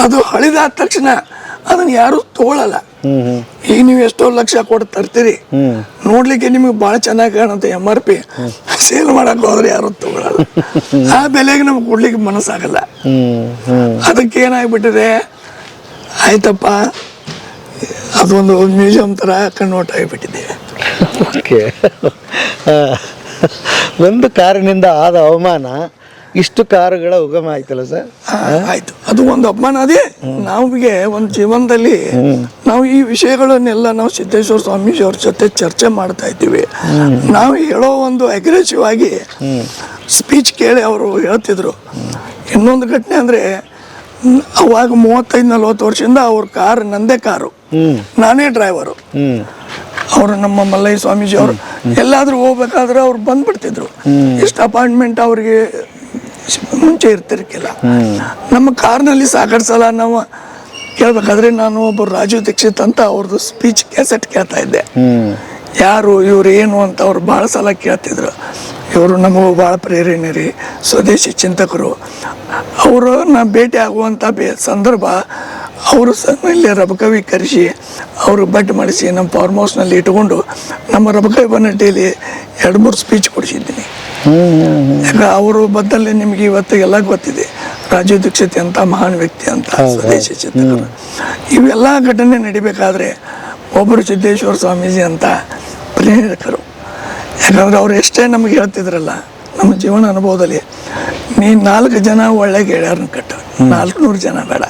Speaker 4: ಅದು ಹಳಿದಾದ ತಕ್ಷಣ ಅದನ್ನ ಯಾರು ತಗೊಳ್ಳಲ್ಲ. ಈಗ ನೀವು ಎಷ್ಟೋ ಲಕ್ಷ ಕೊಟ್ಟು ತರ್ತೀರಿ, ನೋಡ್ಲಿಕ್ಕೆ ನಿಮಗೆ ಭಾಳ ಚೆನ್ನಾಗಿ ಕಾಣುತ್ತೆ. MRP ಸೇಲ್ ಮಾಡಕ್ ಹೋದ್ರೆ ಯಾರು ತಗೊಳ್ಳಲ್ಲ. ಆ ಬೆಲೆಗೆ ನಮ್ಗೆ ಕೊಡ್ಲಿಕ್ಕೆ ಮನಸ್ಸಾಗಲ್ಲ. ಅದಕ್ಕೆ ಏನಾಗ್ಬಿಟ್ಟಿದೆ, ಆಯ್ತಪ್ಪ ಅದೊಂದು ಮ್ಯೂಸಿಯಂ ತರ ಕನ್ವರ್ಟ್ ಆಗಿಬಿಟ್ಟಿದೆ.
Speaker 1: ಒಂದು ಕಾರಿನಿಂದ ಆದ ಅವಮಾನ ಇಷ್ಟು ಕಾರುಗಳ ಉಗಮ ಆಯ್ತಲ್ಲ ಸರ್?
Speaker 4: ಆಯ್ತು, ಅದು ಒಂದು ಅಪಮಾನ. ಅದೇ ನಮಗೆ ಒಂದು ಜೀವನದಲ್ಲಿ ನಾವು ಈ ವಿಷಯಗಳನ್ನೆಲ್ಲ ನಾವು ಸಿದ್ದೇಶ್ವರ ಸ್ವಾಮೀಜಿ ಅವ್ರ ಜೊತೆ ಚರ್ಚೆ ಮಾಡ್ತಾ ಇದ್ದೀವಿ. ನಾವು ಹೇಳೋ ಒಂದು ಅಗ್ರೆಸಿವ್ ಆಗಿ ಸ್ಪೀಚ್ ಕೇಳಿ ಅವರು ಹೇಳ್ತಿದ್ರು. ಇನ್ನೊಂದು ಘಟನೆ ಅಂದ್ರೆ, ಅವಾಗ 35-40 ವರ್ಷದಿಂದ ಅವ್ರ ಕಾರ್ ನಂದೇ ಕಾರು, ನಾನೇ ಡ್ರೈವರು. ಅವರು ನಮ್ಮ ಮಲ್ಲಯ್ಯ ಸ್ವಾಮೀಜಿ ಅವರು ಎಲ್ಲಾದ್ರೂ ಹೋಗ್ಬೇಕಾದ್ರೆ ಅವ್ರು ಬಂದ್ಬಿಡ್ತಿದ್ರು. ಎಷ್ಟು ಅಪಾಯಿಂಟ್ಮೆಂಟ್ ಅವ್ರಿಗೆ ಮುಂಚೆ ಇರ್ತಿರ್ಕಿಲ್ಲ. ನಮ್ಮ ಕಾರ್ನಲ್ಲಿ ಸಾಕಷ್ಟು ಸಲ ನಾವು ಕೇಳ್ಬೇಕಾದ್ರೆ, ನಾನು ಒಬ್ಬರು ರಾಜು ದೀಕ್ಷಿತ್ ಅಂತ ಅವ್ರದ್ದು ಸ್ಪೀಚ್ ಕ್ಯಾಸೆಟ್ ಕೇಳ್ತಾ ಇದ್ದೆ. ಯಾರು ಇವ್ರು ಏನು ಅಂತ ಅವ್ರು ಭಾಳ ಸಲ ಕೇಳ್ತಿದ್ರು. ಇವರು ನಮಗೂ ಭಾಳ ಪ್ರೇರಣೆ ರೀ, ಸ್ವದೇಶಿ ಚಿಂತಕರು. ಅವರನ್ನ ಭೇಟಿ ಆಗುವಂಥ ಸಂದರ್ಭ ಅವರು ಇಲ್ಲಿ ರಬಕವಿ ಕರೆಸಿ ಅವರು ಬಟ್ ಮಾಡಿಸಿ ನಮ್ಮ ಫಾರ್ಮ್ ಹೌಸ್ನಲ್ಲಿ ಇಟ್ಕೊಂಡು ನಮ್ಮ ರಬಕವಿ ಬನ್ನಟ್ಟಿಯಲ್ಲಿ 2-3 ಸ್ಪೀಚ್ ಕೊಡಿಸಿದ್ದೀನಿ. ಯಾಕೆ ಅವರು ಬದ್ದಲ್ಲಿ ನಿಮಗೆ ಇವತ್ತು ಎಲ್ಲ ಗೊತ್ತಿದೆ, ರಾಜು ದೀಕ್ಷಿತ್ ಅಂತ ಮಹಾನ್ ವ್ಯಕ್ತಿ ಅಂತ ಸ್ವದೇಶಿ ಚಿಂತಕರು. ಇವೆಲ್ಲ ಘಟನೆ ನಡಿಬೇಕಾದ್ರೆ ಒಬ್ಬರು ಸಿದ್ದೇಶ್ವರ ಸ್ವಾಮೀಜಿ ಅಂತ ಪ್ರೇರಕರು. ಯಾಕಂದ್ರೆ ಅವ್ರು ಎಷ್ಟೇ ನಮಗೆ ಹೇಳ್ತಿದ್ರಲ್ಲ ನಮ್ಮ ಜೀವನ ಅನುಭವದಲ್ಲಿ, ನೀ 4 ಜನ ಒಳ್ಳೆ ಗೆಳೆಯರನ್ನ ಕಟ್ಟ, 400 ಜನ ಬೇಡ.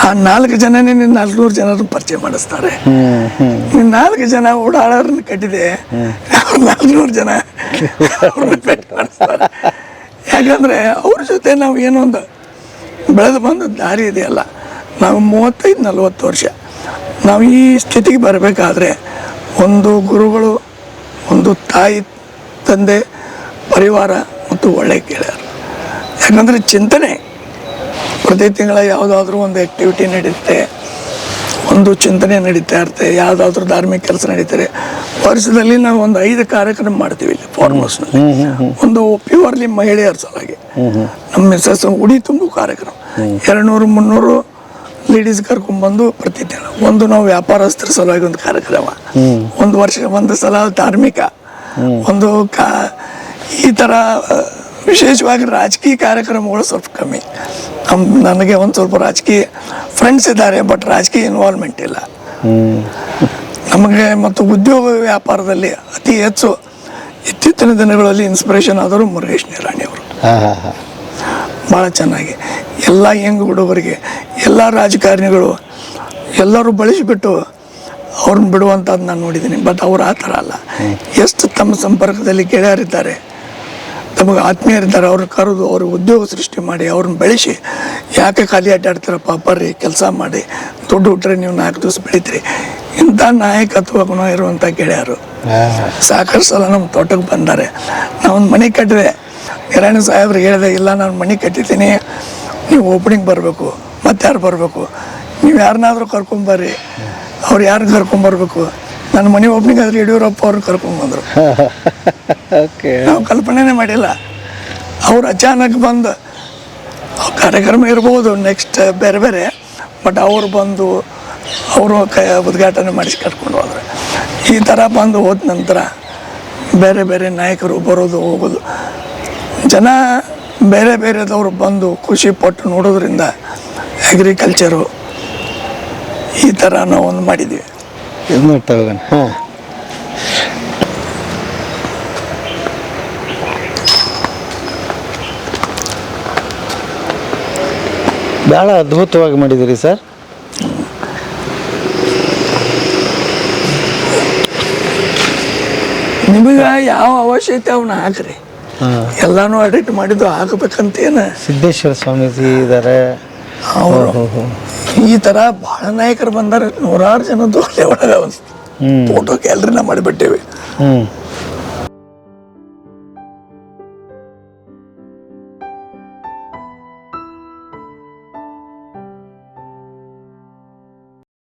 Speaker 4: ಆ 4 ಜನನೇ ನೀನು 400 ಜನರನ್ನ ಪರಿಚಯ ಮಾಡಿಸ್ತಾರೆ. ನೀನು 4 ಜನ ಓಡಾಡೋರನ್ನ ಕಟ್ಟಿದೆ, 400 ಜನ ಅವ್ರನ್ನ ಭೇಟಿ ಮಾಡಿಸ್ತಾರೆ. ಯಾಕಂದ್ರೆ ಅವ್ರ ಜೊತೆ ನಾವು ಏನೋ ಒಂದು ಬೆಳೆದು ಬಂದ ದಾರಿ ಇದೆಯಲ್ಲ, ನಾವು 35-40 ವರ್ಷ ನಾವು ಈ ಸ್ಥಿತಿಗೆ ಬರಬೇಕಾದ್ರೆ ಒಂದು ಗುರುಗಳು, ಒಂದು ತಾಯಿ ತಂದೆ, ಪರಿವಾರ ಮತ್ತು ಒಳ್ಳೆ ಗೆಳೆಯರು. ಯಾಕಂದರೆ ಚಿಂತನೆ ಪ್ರತಿ ತಿಂಗಳ ಯಾವುದಾದ್ರೂ ಒಂದು ಆ್ಯಕ್ಟಿವಿಟಿ ನಡೀತೆ, ಒಂದು ಚಿಂತನೆ ನಡೀತಾ ಇರುತ್ತೆ, ಯಾವುದಾದ್ರೂ ಧಾರ್ಮಿಕ ಕೆಲಸ ನಡೀತಾರೆ. ವರ್ಷದಲ್ಲಿ ನಾವು ಒಂದು 5 ಕಾರ್ಯಕ್ರಮ ಮಾಡ್ತೀವಿ ಇಲ್ಲಿ ಫಾರ್ಮ್ ಹೌಸ್ನಲ್ಲಿ. ಒಂದು ಪ್ಯೂರ್ಲಿ ಮಹಿಳೆಯರ ಸಲುವಾಗಿ ನಮ್ಮ ಮಿಸ್ಸಸ್ ಉಡಿ ತುಂಬು ಕಾರ್ಯಕ್ರಮ, 200-300 ಲೇಡೀಸ್ ಕರ್ಕೊಂಡ್ಬಂದು ಪ್ರತಿ ದಿನ. ಒಂದು ನಾವು ವ್ಯಾಪಾರಸ್ಥರ ಸಲುವಾಗಿ ಒಂದು ಕಾರ್ಯಕ್ರಮ, ಒಂದು ವರ್ಷ ಒಂದು ಸಲ ಧಾರ್ಮಿಕ, ಒಂದು ಈ ಥರ ವಿಶೇಷವಾಗಿ ರಾಜಕೀಯ ಕಾರ್ಯಕ್ರಮಗಳು ಸ್ವಲ್ಪ ಕಮ್ಮಿ. ನನಗೆ ಒಂದು ಸ್ವಲ್ಪ ರಾಜಕೀಯ ಫ್ರೆಂಡ್ಸ್ ಇದ್ದಾರೆ, ಬಟ್ ರಾಜಕೀಯ ಇನ್ವಾಲ್ವ್ಮೆಂಟ್ ಇಲ್ಲ ನಮಗೆ. ಮತ್ತು ಉದ್ಯೋಗ ವ್ಯಾಪಾರದಲ್ಲಿ ಅತಿ ಹೆಚ್ಚು ಇತ್ತೀಚಿನ ದಿನಗಳಲ್ಲಿ ಇನ್ಸ್ಪಿರೇಷನ್ ಆದರು ಮುರುಗೇಶ್ ನಿರಾಣಿ ಅವರು. ಭಾಳ ಚೆನ್ನಾಗಿ ಎಲ್ಲ ಯಂಗ್ ಹುಡುಗರಿಗೆ, ಎಲ್ಲ ರಾಜಕಾರಣಿಗಳು ಎಲ್ಲರೂ ಬಳಸಿಬಿಟ್ಟು ಅವ್ರನ್ನ ಬಿಡುವಂಥದ್ದು ನಾನು ನೋಡಿದ್ದೀನಿ. ಬಟ್ ಅವ್ರು ಆ ಥರ ಅಲ್ಲ. ಎಷ್ಟು ತಮ್ಮ ಸಂಪರ್ಕದಲ್ಲಿ ಗೆಳೆಯರಿದ್ದಾರೆ, ತಮಗೆ ಆತ್ಮೀಯರಿದ್ದಾರೆ, ಅವ್ರನ್ನ ಕರೆದು ಅವ್ರ ಉದ್ಯೋಗ ಸೃಷ್ಟಿ ಮಾಡಿ ಅವ್ರನ್ನ ಬೆಳೆಸಿ, ಯಾಕೆ ಖಾಲಿ ಅಡ್ಡಾಡ್ತಾರೆ ಪಾಪರ್ರಿ, ಕೆಲಸ ಮಾಡಿ ದುಡ್ಡು ಹುಟ್ರೆ ನೀವು 4 ದಿವಸ ಬೆಳಿತೀರಿ. ಇಂಥ ನಾಯಕತ್ವ ಗುಣ ಇರುವಂಥ ಗೆಳೆಯರು ಸಾಕಷ್ಟು ಸಲ ನಮ್ಮ ತೋಟಕ್ಕೆ ಬಂದಾರೆ. ನಾವೊಂದು ಮನೆ ಕಟ್ಟಿದೆ, ನಿರಾಣಿ ಸಾಹೇಬ್ರಿಗೆ ಹೇಳಿದೆ, ಇಲ್ಲ ನಾನು ಮನೆ ಕಟ್ಟಿದ್ದೀನಿ, ನೀವು ಓಪನಿಂಗ್ ಬರಬೇಕು, ಮತ್ತೆ ಯಾರು ಬರಬೇಕು, ನೀವು ಯಾರನ್ನಾದ್ರೂ ಕರ್ಕೊಂಬರ್ರಿ. ಅವ್ರು ಯಾರನ್ನ ಕರ್ಕೊಂಬರ್ಬೇಕು, ನನ್ನ ಮನೆ ಓಪನಿಂಗ್ ಆದ್ರೆ ಯಡಿಯೂರಪ್ಪ ಅವ್ರು ಕರ್ಕೊಂಡ್ಬಂದರು. ನಾವು ಕಲ್ಪನೆನೇ ಮಾಡಿಲ್ಲ. ಅವ್ರು ಅಚಾನಕ್ ಬಂದು ಕಾರ್ಯಕ್ರಮ ಇರ್ಬೋದು ನೆಕ್ಸ್ಟ್ ಬೇರೆ ಬೇರೆ, ಬಟ್ ಅವ್ರು ಬಂದು ಅವರು ಉದ್ಘಾಟನೆ ಮಾಡಿಸಿ ಕರ್ಕೊಂಡು ಹೋದ್ರೆ. ಈ ಥರ ಬಂದು ಹೋದ ನಂತರ ಬೇರೆ ಬೇರೆ ನಾಯಕರು ಬರೋದು ಹೋಗೋದು, ಜನ ಬೇರೆ ಬೇರೆದವರು ಬಂದು ಖುಷಿ ಪಟ್ಟು ನೋಡೋದ್ರಿಂದ ಅಗ್ರಿಕಲ್ಚರು ಈ ಥರ ನಾವು ಒಂದು ಮಾಡಿದ್ದೀವಿ.
Speaker 1: ಭಾಳ ಅದ್ಭುತವಾಗಿ ಮಾಡಿದ್ದೀರಿ ಸರ್.
Speaker 4: ನಿಮಗೆ ಯಾವ ಅವಶ್ಯಕತೆ ಅವನ್ನ ಹಾಕ್ರಿ, ಎಲ್ಲಾನು ಅಡಿಟ್ ಮಾಡಿದ್ದು ಹಾಕಬೇಕಂತೇನು.
Speaker 1: ಸಿದ್ದೇಶ್ವರ ಸ್ವಾಮೀಜಿ ಇದ್ದಾರೆ,
Speaker 4: ಅವರು ಈ ಥರ ಭಾಳ ನಾಯಕರು ಬಂದಾರೆ. 100 ಜನದ್ದು ಒಳಗೆ ಫೋಟೋ ಗ್ಯಾಲರಿನ ಮಾಡಿಬಿಟ್ಟೇವಿ.